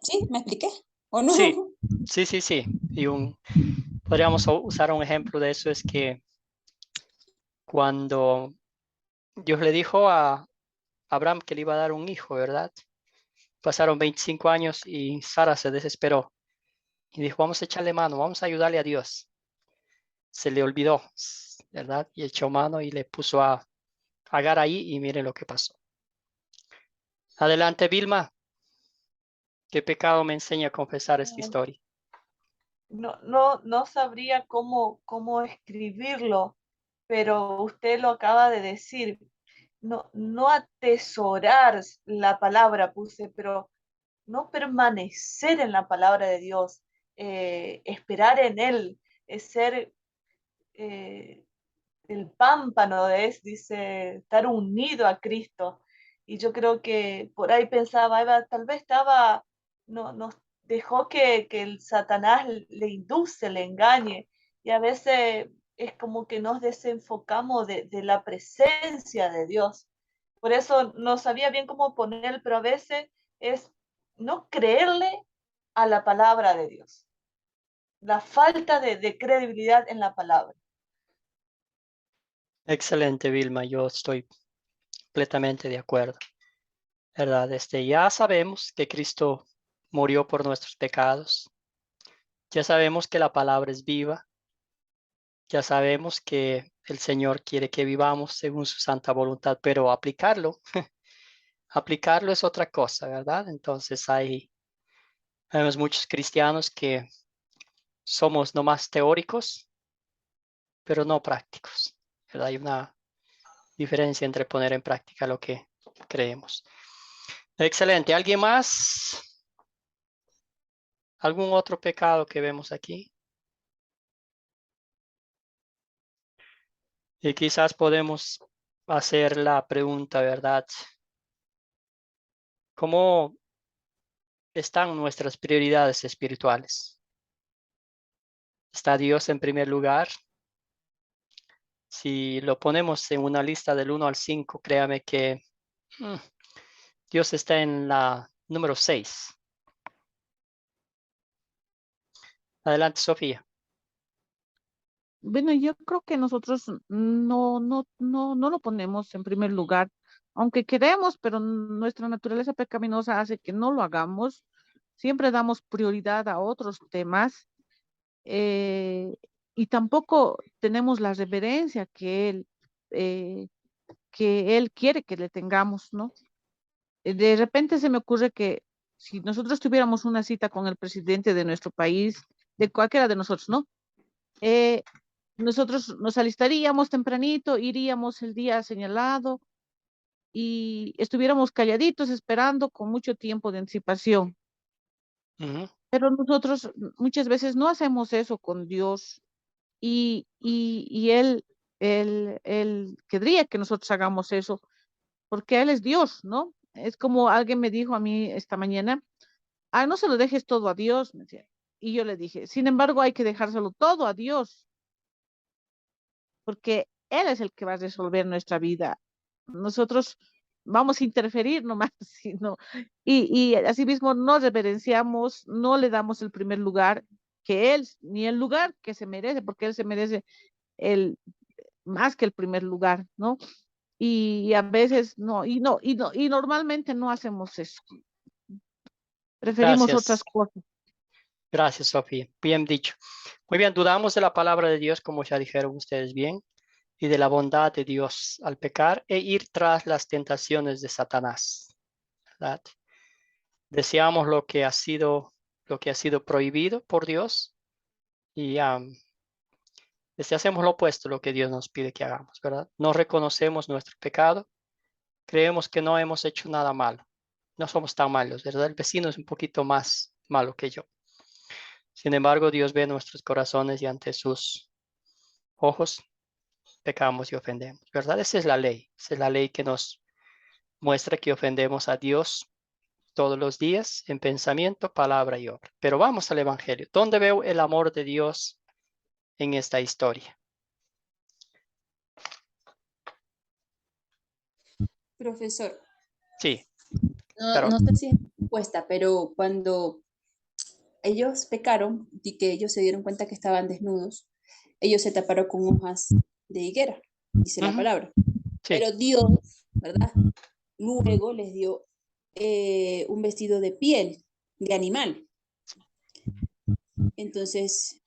¿Sí? ¿Me expliqué? ¿O no? Sí. Y podríamos usar un ejemplo de eso, es que cuando Dios le dijo a Abraham que le iba a dar un hijo, ¿verdad? Pasaron 25 años y Sara se desesperó y dijo, vamos a echarle mano, vamos a ayudarle a Dios. Se le olvidó, ¿verdad? Y echó mano y le puso a Agar ahí y miren lo que pasó. Adelante, Vilma. ¿Qué pecado me enseña a confesar esta historia? No sabría cómo escribirlo, pero usted lo acaba de decir. No atesorar la palabra, puse, pero no permanecer en la palabra de Dios, esperar en Él, es ser el pámpano, dice, estar unido a Cristo. Y yo creo que por ahí pensaba, Eva, tal vez nos dejó que el Satanás le induce, le engañe, y a veces es como que nos desenfocamos de la presencia de Dios. Por eso no sabía bien cómo poner, pero a veces es no creerle a la palabra de Dios, la falta de credibilidad en la palabra. Excelente, Vilma. Yo estoy completamente de acuerdo. ¿Verdad? Ya sabemos que Cristo murió por nuestros pecados. Ya sabemos que la palabra es viva. Ya sabemos que el Señor quiere que vivamos según su santa voluntad, pero aplicarlo es otra cosa, ¿verdad? Entonces vemos muchos cristianos que somos nomás teóricos, pero no prácticos, ¿verdad? Hay una diferencia entre poner en práctica lo que creemos. Excelente. ¿Alguien más? ¿Algún otro pecado que vemos aquí? Y quizás podemos hacer la pregunta, ¿verdad? ¿Cómo están nuestras prioridades espirituales? ¿Está Dios en primer lugar? Si lo ponemos en una lista del 1 al 5, créame que Dios está en la número 6. Adelante, Sofía. Bueno, yo creo que nosotros no lo ponemos en primer lugar, aunque queremos, pero nuestra naturaleza pecaminosa hace que no lo hagamos. Siempre damos prioridad a otros temas eh, y tampoco tenemos la reverencia eh, que él quiere que le tengamos, ¿no? De repente se me ocurre que si nosotros tuviéramos una cita con el presidente de nuestro país, de cualquiera de nosotros, ¿no? Eh, Nosotros nos alistaríamos tempranito, iríamos el día señalado y estuviéramos calladitos esperando con mucho tiempo de anticipación. Pero nosotros muchas veces no hacemos eso con Dios y él querría que nosotros hagamos eso porque Él es Dios, ¿no? Es como alguien me dijo a mí esta mañana, no se lo dejes todo a Dios, me decía. Y yo le dije, sin embargo, hay que dejárselo todo a Dios porque Él es el que va a resolver nuestra vida. Nosotros vamos a interferir nomás, sino, y asimismo no reverenciamos, no le damos el primer lugar que Él, ni el lugar que se merece, porque Él se merece el más que el primer lugar, ¿no? Y a veces y normalmente no hacemos eso. Preferimos Gracias. otras cosas. Gracias, Sofía. Bien dicho. Muy bien, dudamos de la palabra de Dios, como ya dijeron ustedes bien, y de la bondad de Dios al pecar e ir tras las tentaciones de Satanás, ¿verdad? Deseamos lo que ha sido prohibido por Dios y hacemos lo opuesto a lo que Dios nos pide que hagamos, ¿verdad? No reconocemos nuestro pecado, creemos que no hemos hecho nada malo, no somos tan malos, ¿verdad? El vecino es un poquito más malo que yo. Sin embargo, Dios ve nuestros corazones y ante sus ojos pecamos y ofendemos, ¿verdad? Esa es la ley que nos muestra que ofendemos a Dios todos los días en pensamiento, palabra y obra. Pero vamos al Evangelio. ¿Dónde veo el amor de Dios en esta historia? Profesor, Sí, pero no sé si es respuesta, pero cuando ellos pecaron y que ellos se dieron cuenta que estaban desnudos, ellos se taparon con hojas de higuera, dice la palabra. sí. Pero Dios, ¿verdad? luego les dio un vestido de piel, de animal. Entonces,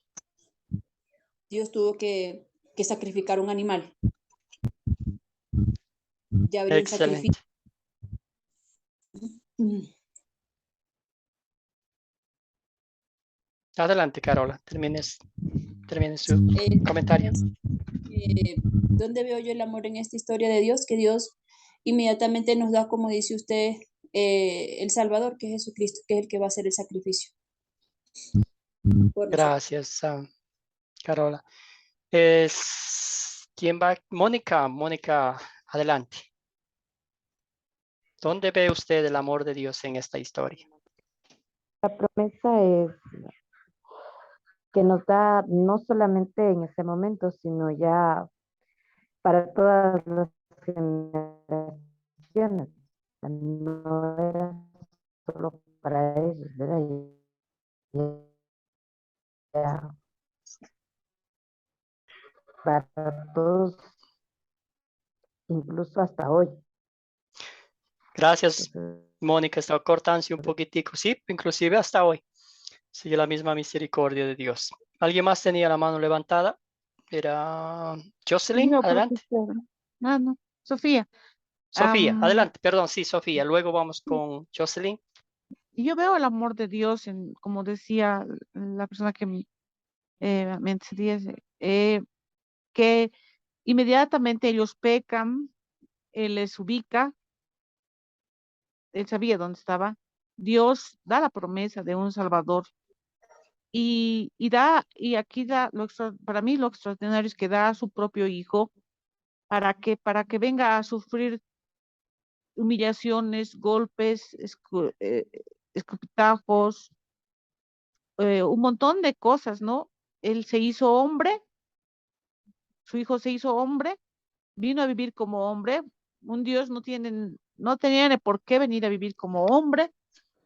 Dios tuvo que sacrificar un animal. Ya habría un sacrificio. Excelente. Adelante, Carola. Termine su comentario. ¿Dónde veo yo el amor en esta historia de Dios? Que Dios inmediatamente nos da, como dice usted, el Salvador, que es Jesucristo, que es el que va a hacer el sacrificio. Gracias, Carola. ¿Quién va? Mónica, adelante. ¿Dónde ve usted el amor de Dios en esta historia? La promesa es que nos da no solamente en ese momento, sino ya para todas las generaciones. No era solo para ellos, ¿verdad? Ya para todos, incluso hasta hoy. Gracias, Entonces, Mónica. Estaba cortándose un poquitico. Sí, inclusive hasta hoy. Sigue la misma misericordia de Dios. ¿Alguien más tenía la mano levantada? Era Jocelyn, Yo, adelante. profesor. Ah, no. Sofía. Sofía, adelante. Perdón, sí, Sofía. Luego vamos con Jocelyn. Yo veo el amor de Dios en, como decía la persona que me antecedía, que inmediatamente ellos pecan, Él les ubica, Él sabía dónde estaba. Dios da la promesa de un Salvador y aquí da, para mí lo extraordinario es que da a su propio hijo para que venga a sufrir humillaciones, golpes, escupitajos, un montón de cosas, ¿no? Él se hizo hombre, su hijo se hizo hombre, vino a vivir como hombre. Un Dios no tenía ni por qué venir a vivir como hombre,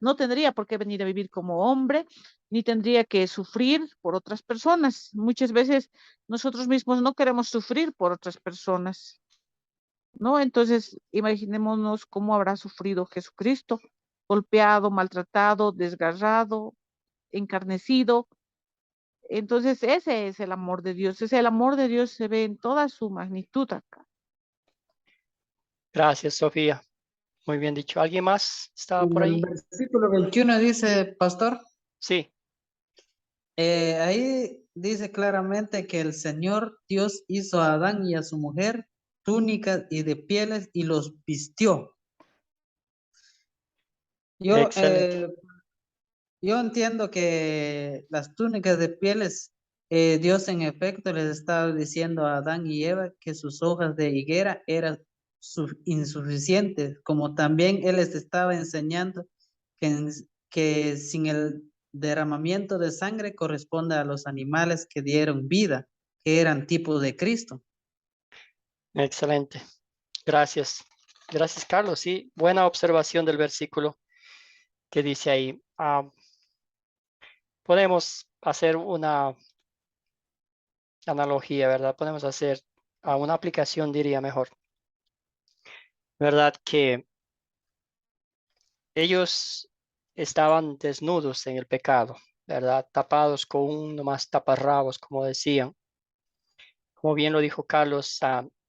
no tendría por qué venir a vivir como hombre, ni tendría que sufrir por otras personas. Muchas veces nosotros mismos no queremos sufrir por otras personas, ¿no? Entonces, imaginémonos cómo habrá sufrido Jesucristo, golpeado, maltratado, desgarrado, encarnecido. Entonces, ese es el amor de Dios. El amor de Dios se ve en toda su magnitud acá. Gracias, Sofía. Muy bien dicho. ¿Alguien más estaba por En ahí? el versículo 21 dice, pastor, Sí. ahí dice claramente que el Señor Dios hizo a Adán y a su mujer túnicas y de pieles y los vistió. Excelente. Yo entiendo que las túnicas de pieles, Dios en efecto les estaba diciendo a Adán y Eva que sus hojas de higuera eran insuficientes, como también Él les estaba enseñando que sin el derramamiento de sangre corresponde a los animales que dieron vida, que eran tipos de Cristo. Excelente. Gracias. Gracias, Carlos. Sí, buena observación del versículo que dice ahí. Podemos hacer una analogía, ¿verdad? Podemos hacer una aplicación, diría mejor. ¿Verdad? Que ellos estaban desnudos en el pecado, ¿verdad? Tapados con un nomás taparrabos, como decían. Como bien lo dijo Carlos,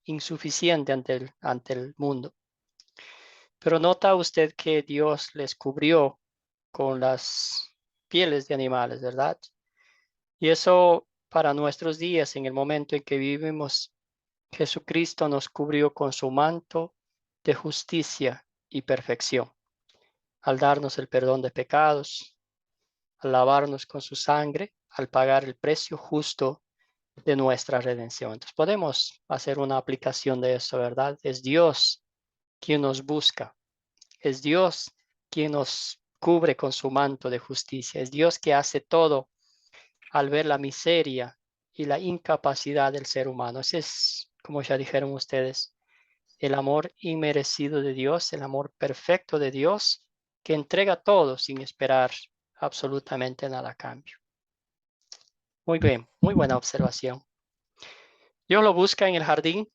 insuficiente ante el mundo. Pero nota usted que Dios les cubrió con las pieles de animales, ¿verdad? Y eso para nuestros días, en el momento en que vivimos, Jesucristo nos cubrió con su manto de justicia y perfección, al darnos el perdón de pecados, al lavarnos con su sangre, al pagar el precio justo de nuestra redención. Entonces podemos hacer una aplicación de eso, ¿verdad? Es Dios quien nos busca, es Dios quien nos cubre con su manto de justicia, es Dios que hace todo al ver la miseria y la incapacidad del ser humano. Ese es, como ya dijeron ustedes, el amor inmerecido de Dios, el amor perfecto de Dios, que entrega todo sin esperar absolutamente nada a cambio. Muy bien, muy buena observación. Dios lo busca en el jardín.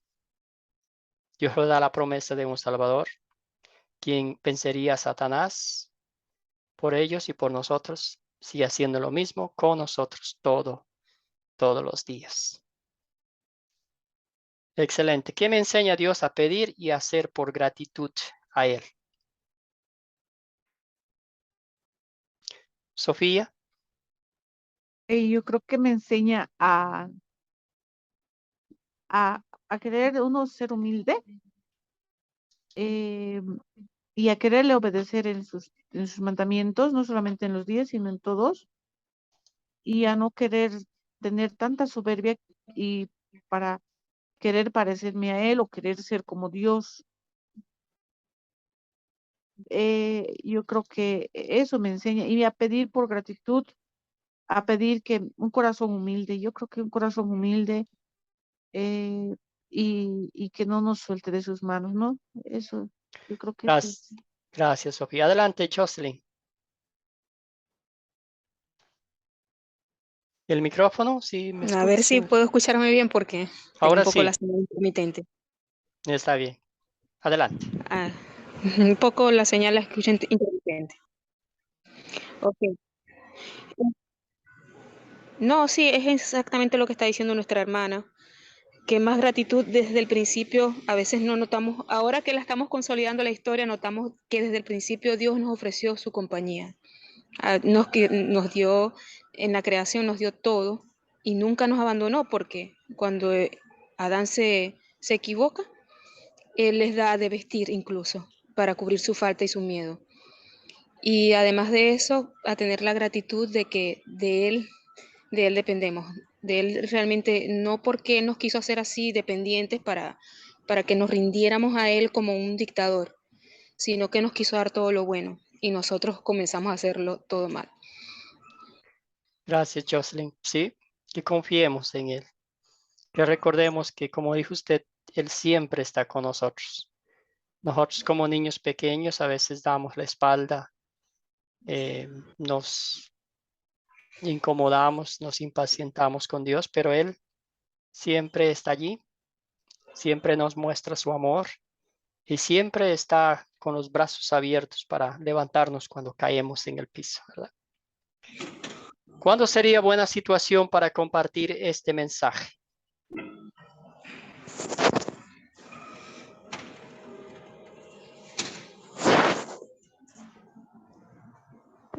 Dios le da la promesa de un Salvador. ¿Quién vencería a Satanás por ellos y por nosotros? Sigue haciendo lo mismo con nosotros todos los días. Excelente. ¿Qué me enseña Dios a pedir y hacer por gratitud a Él? Sofía. Yo creo que me enseña a querer uno ser humilde y a quererle obedecer en sus mandamientos, no solamente en los 10, sino en todos, y a no querer tener tanta soberbia y para querer parecerme a Él o querer ser como Dios. Yo creo que eso me enseña, y a pedir por gratitud, a pedir que un corazón humilde, yo creo que un corazón humilde y que no nos suelte de sus manos, ¿no? Eso, yo creo que eso es. Gracias, Sofía. Adelante, Jocelyn. El micrófono, sí, me A ver si escuchas. puedo escucharme bien porque tengo Ahora un poco sí, la señal intermitente. está bien. Adelante. Ah, un poco la señal la escucho intermitente. Ok. No, sí, es exactamente lo que está diciendo nuestra hermana, que más gratitud desde el principio, a veces no notamos, ahora que la estamos consolidando la historia, notamos que desde el principio Dios nos ofreció su compañía. Nos dio, en la creación nos dio todo y nunca nos abandonó porque cuando Adán se equivoca, Él les da de vestir incluso para cubrir su falta y su miedo. Y además de eso, a tener la gratitud de que de Él dependemos, de Él realmente, no porque Él nos quiso hacer así dependientes para que nos rindiéramos a Él como un dictador, sino que nos quiso dar todo lo bueno y nosotros comenzamos a hacerlo todo mal. Gracias, Jocelyn. Sí, que confiemos en Él. Que recordemos que, como dijo usted, Él siempre está con nosotros. Nosotros como niños pequeños a veces damos la espalda, nos incomodamos, nos impacientamos con Dios, pero Él siempre está allí, siempre nos muestra su amor y siempre está con los brazos abiertos para levantarnos cuando caemos en el piso, ¿verdad? ¿Cuándo sería buena situación para compartir este mensaje?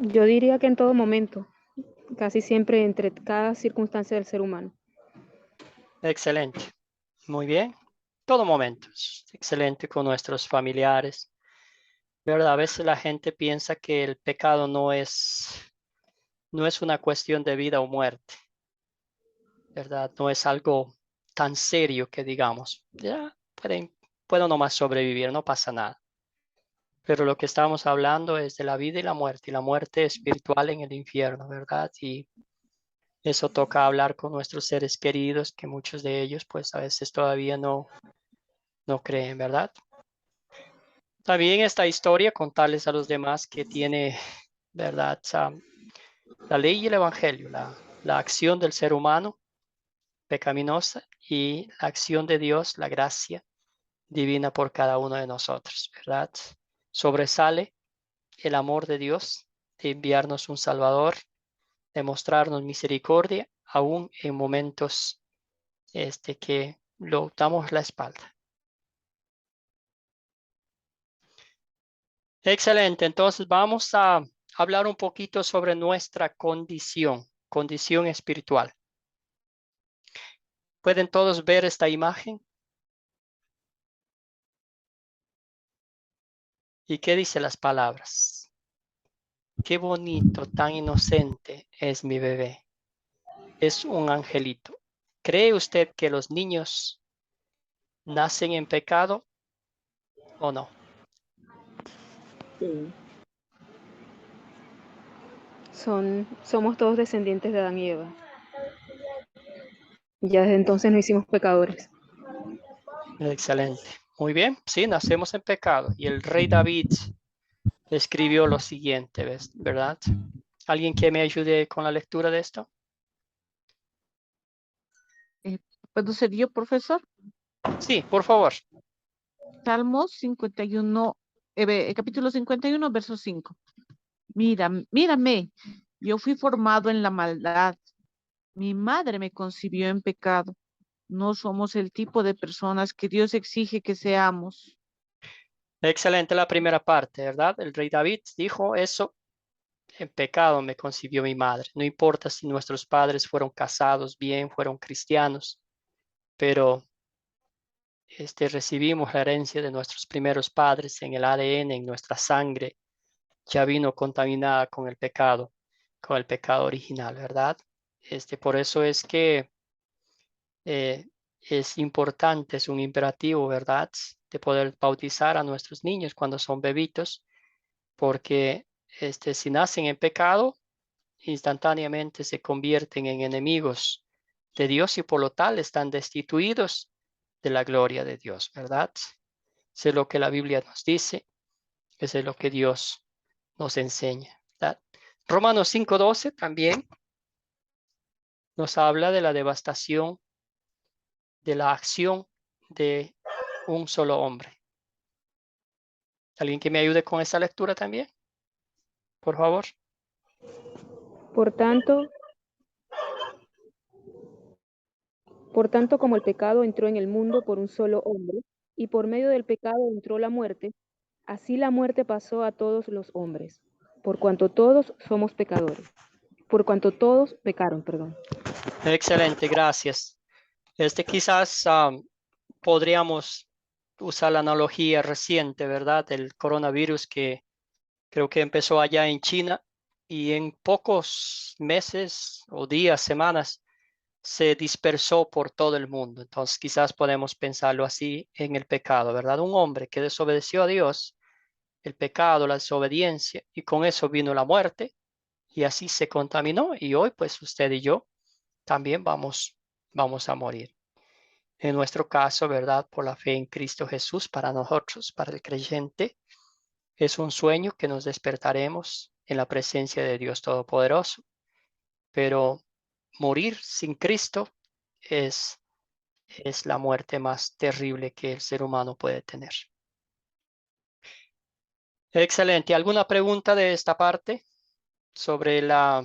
Yo diría que en todo momento, casi siempre entre cada circunstancia del ser humano. Excelente. Muy bien. Todo momento. Es excelente con nuestros familiares. ¿Verdad? A veces la gente piensa que el pecado no es una cuestión de vida o muerte. ¿Verdad? No es algo tan serio que digamos, ya puedo nomás sobrevivir, no pasa nada. Pero lo que estamos hablando es de la vida y la muerte espiritual en el infierno, ¿verdad? Y eso toca hablar con nuestros seres queridos, que muchos de ellos pues a veces todavía no creen, ¿verdad? También esta historia, contarles a los demás que tiene, ¿verdad? La ley y el evangelio, la acción del ser humano pecaminosa y la acción de Dios, la gracia divina por cada uno de nosotros, ¿verdad? Sobresale el amor de Dios de enviarnos un Salvador, de mostrarnos misericordia, aún en momentos que lo damos la espalda. Excelente, entonces vamos a hablar un poquito sobre nuestra condición espiritual. ¿Pueden todos ver esta imagen? ¿Y qué dice las palabras? Qué bonito, tan inocente es mi bebé. Es un angelito. ¿Cree usted que los niños nacen en pecado o no? Sí. Somos todos descendientes de Adán y Eva. Ya desde entonces nos hicimos pecadores. Excelente. Muy bien. Sí, nacemos en pecado. Y el rey David escribió lo siguiente, ¿verdad? ¿Alguien que me ayude con la lectura de esto? ¿Puedo ser yo, profesor? Sí, por favor. Salmos 51, capítulo 51, verso 5. Mírame, yo fui formado en la maldad. Mi madre me concibió en pecado. No somos el tipo de personas que Dios exige que seamos. Excelente la primera parte, ¿verdad? El rey David dijo eso, en pecado me concibió mi madre. No importa si nuestros padres fueron casados bien, fueron cristianos, pero recibimos la herencia de nuestros primeros padres en el ADN, en nuestra sangre, ya vino contaminada con el pecado original, ¿verdad? Por eso es que eh, es importante, es un imperativo, ¿verdad? De poder bautizar a nuestros niños cuando son bebitos, porque si nacen en pecado, instantáneamente se convierten en enemigos de Dios y por lo tal están destituidos de la gloria de Dios, ¿verdad? Eso es lo que la Biblia nos dice, eso es lo que Dios nos enseña, ¿verdad? Romanos 5:12 también nos habla de la devastación de la acción de un solo hombre. ¿Alguien que me ayude con esa lectura también? Por favor. Por tanto, como el pecado entró en el mundo por un solo hombre, y por medio del pecado entró la muerte, así la muerte pasó a todos los hombres, por cuanto todos somos pecadores, por cuanto todos pecaron, perdón. Excelente, gracias. Quizás podríamos usar la analogía reciente, ¿verdad? Del coronavirus que creo que empezó allá en China y en pocos meses o días, semanas, se dispersó por todo el mundo. Entonces quizás podemos pensarlo así en el pecado, ¿verdad? Un hombre que desobedeció a Dios, el pecado, la desobediencia, y con eso vino la muerte y así se contaminó y hoy pues usted y yo también vamos a morir. En nuestro caso, ¿verdad? Por la fe en Cristo Jesús, para nosotros, para el creyente, es un sueño que nos despertaremos en la presencia de Dios Todopoderoso. Pero morir sin Cristo es la muerte más terrible que el ser humano puede tener. Excelente. ¿Alguna pregunta de esta parte sobre la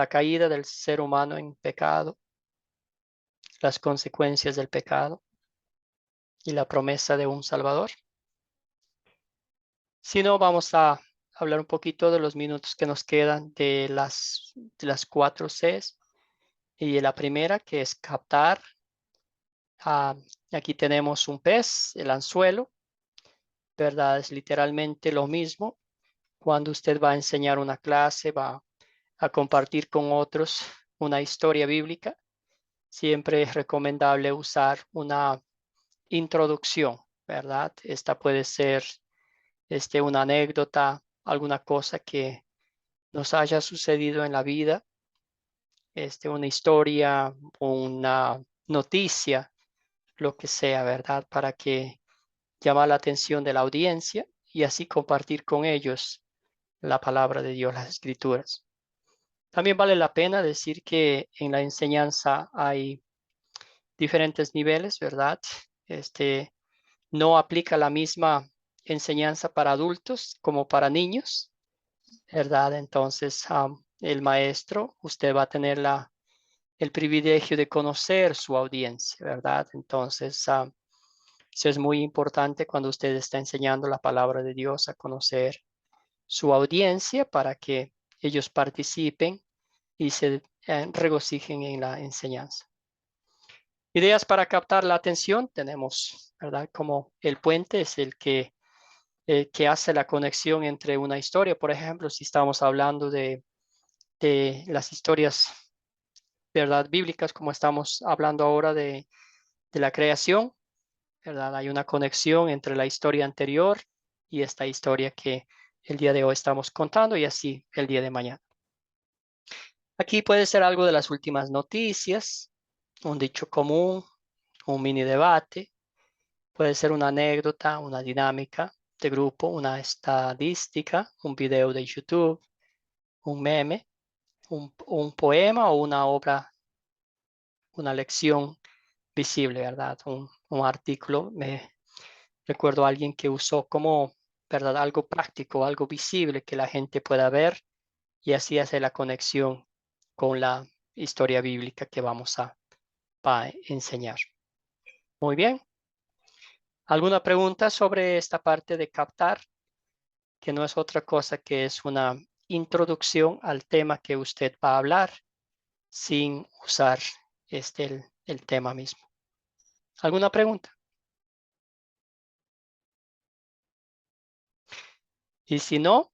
caída del ser humano en pecado, las consecuencias del pecado y la promesa de un Salvador? Si no, vamos a hablar un poquito de los minutos que nos quedan de las 4 Cs. Y la primera, que es captar. Aquí tenemos un pez, el anzuelo, ¿verdad? Es literalmente lo mismo. Cuando usted va a enseñar una clase, va a compartir con otros una historia bíblica, siempre es recomendable usar una introducción, ¿verdad? Esta puede ser una anécdota, alguna cosa que nos haya sucedido en la vida, una historia, una noticia, lo que sea, ¿verdad? Para que llamar la atención de la audiencia y así compartir con ellos la palabra de Dios, las escrituras. También vale la pena decir que en la enseñanza hay diferentes niveles, ¿verdad? No aplica la misma enseñanza para adultos como para niños, ¿verdad? Entonces, el maestro, usted va a tener el privilegio de conocer su audiencia, ¿verdad? Entonces, eso es muy importante cuando usted está enseñando la palabra de Dios, a conocer su audiencia para que ellos participen y se regocijen en la enseñanza. Ideas para captar la atención tenemos, ¿verdad? Como el puente es el que hace la conexión entre una historia. Por ejemplo, si estamos hablando de las historias, ¿verdad? Bíblicas, como estamos hablando ahora de la creación, ¿verdad? Hay una conexión entre la historia anterior y esta historia que el día de hoy estamos contando y así el día de mañana. Aquí puede ser algo de las últimas noticias, un dicho común, un mini debate, puede ser una anécdota, una dinámica de grupo, una estadística, un video de YouTube, un meme, un poema o una obra, una lección visible, ¿verdad? Un artículo Recuerdo a alguien que usó como, ¿verdad? Algo práctico, algo visible que la gente pueda ver y así hacer la conexión con la historia bíblica que vamos a enseñar. Muy bien. ¿Alguna pregunta sobre esta parte de captar? Que no es otra cosa que es una introducción al tema que usted va a hablar sin usar el tema mismo. ¿Alguna pregunta? Y si no,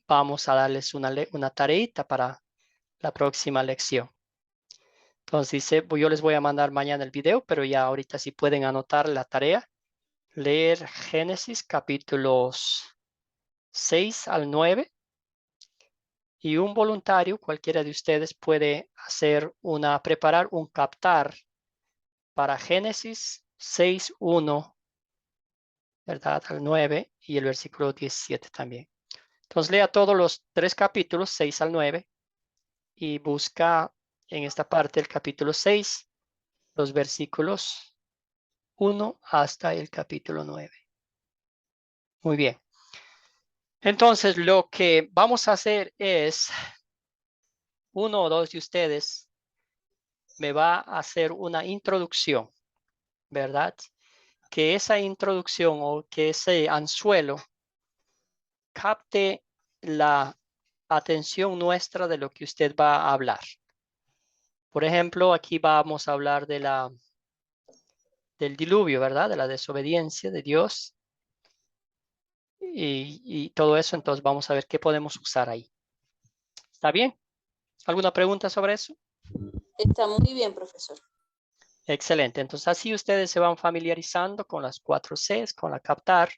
vamos a darles una tareita para la próxima lección. Entonces dice, yo les voy a mandar mañana el video, pero ya ahorita sí pueden anotar la tarea. Leer Génesis capítulos 6 al 9. Y un voluntario, cualquiera de ustedes, puede preparar un captar para Génesis 6:1, ¿verdad? Al 9 y el versículo 17 también. Entonces lea todos los 3 capítulos, 6 al 9, y busca en esta parte del capítulo 6, los versículos 1 hasta el capítulo 9. Muy bien. Entonces lo que vamos a hacer es, uno o dos de ustedes me va a hacer una introducción, ¿verdad? Que esa introducción o que ese anzuelo capte la atención nuestra de lo que usted va a hablar. Por ejemplo, aquí vamos a hablar del diluvio, ¿verdad? De la desobediencia de Dios y todo eso. Entonces vamos a ver qué podemos usar ahí. ¿Está bien? ¿Alguna pregunta sobre eso? Está muy bien, profesor. Excelente. Entonces así ustedes se van familiarizando con las 4 Cs, con la captar.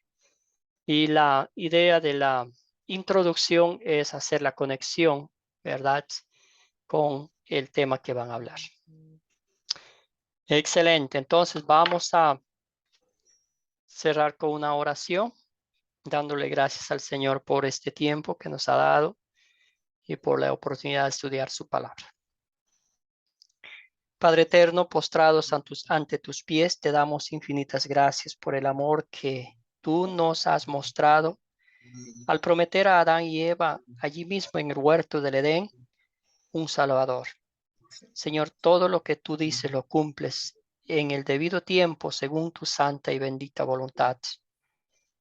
Y la idea de la introducción es hacer la conexión, ¿verdad? Con el tema que van a hablar. Excelente. Entonces vamos a cerrar con una oración, dándole gracias al Señor por este tiempo que nos ha dado y por la oportunidad de estudiar su palabra. Padre eterno, postrados ante tus pies, te damos infinitas gracias por el amor que tú nos has mostrado al prometer a Adán y Eva allí mismo en el huerto del Edén un Salvador. Señor, todo lo que tú dices lo cumples en el debido tiempo según tu santa y bendita voluntad.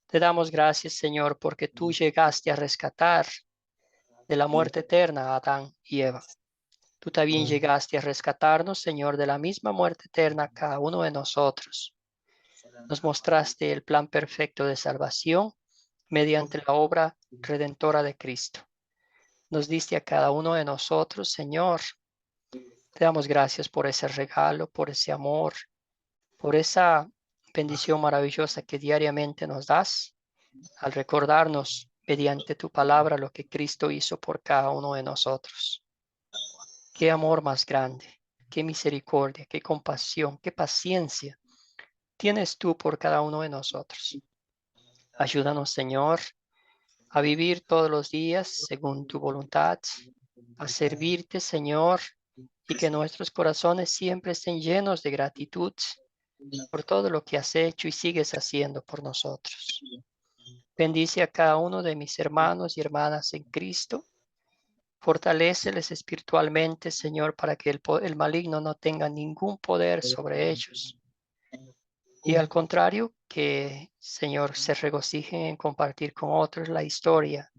Te damos gracias, Señor, porque tú llegaste a rescatar de la muerte eterna a Adán y Eva. Tú también llegaste a rescatarnos, Señor, de la misma muerte eterna a cada uno de nosotros. Nos mostraste el plan perfecto de salvación mediante la obra redentora de Cristo. Nos diste a cada uno de nosotros, Señor. Te damos gracias por ese regalo, por ese amor, por esa bendición maravillosa que diariamente nos das al recordarnos mediante tu palabra lo que Cristo hizo por cada uno de nosotros. Qué amor más grande, qué misericordia, qué compasión, qué paciencia tienes tú por cada uno de nosotros. Ayúdanos, Señor, a vivir todos los días según tu voluntad, a servirte, Señor, y que nuestros corazones siempre estén llenos de gratitud por todo lo que has hecho y sigues haciendo por nosotros. Bendice a cada uno de mis hermanos y hermanas en Cristo. Fortaléceles espiritualmente, Señor, para que el maligno no tenga ningún poder sobre ellos. Y al contrario, que, Señor, se regocijen en compartir con otros la historia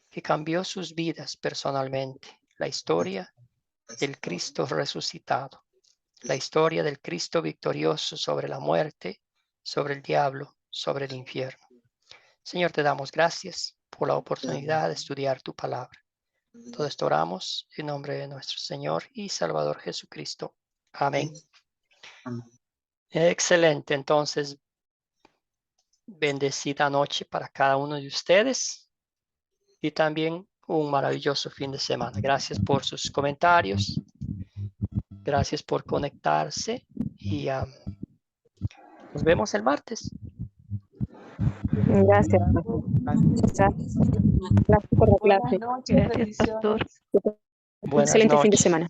que cambió sus vidas personalmente, la historia del Cristo resucitado, la historia del Cristo victorioso sobre la muerte, sobre el diablo, sobre el infierno. Señor, te damos gracias por la oportunidad de estudiar tu palabra. Todo esto oramos en nombre de nuestro Señor y Salvador Jesucristo. Amén. Excelente. Entonces, bendecida noche para cada uno de ustedes y también un maravilloso fin de semana. Gracias por sus comentarios. Gracias por conectarse y nos vemos el martes. Gracias. Gracias por la clase. Buenas noches, bendiciones. Buenas Excelente fin de noches. semana.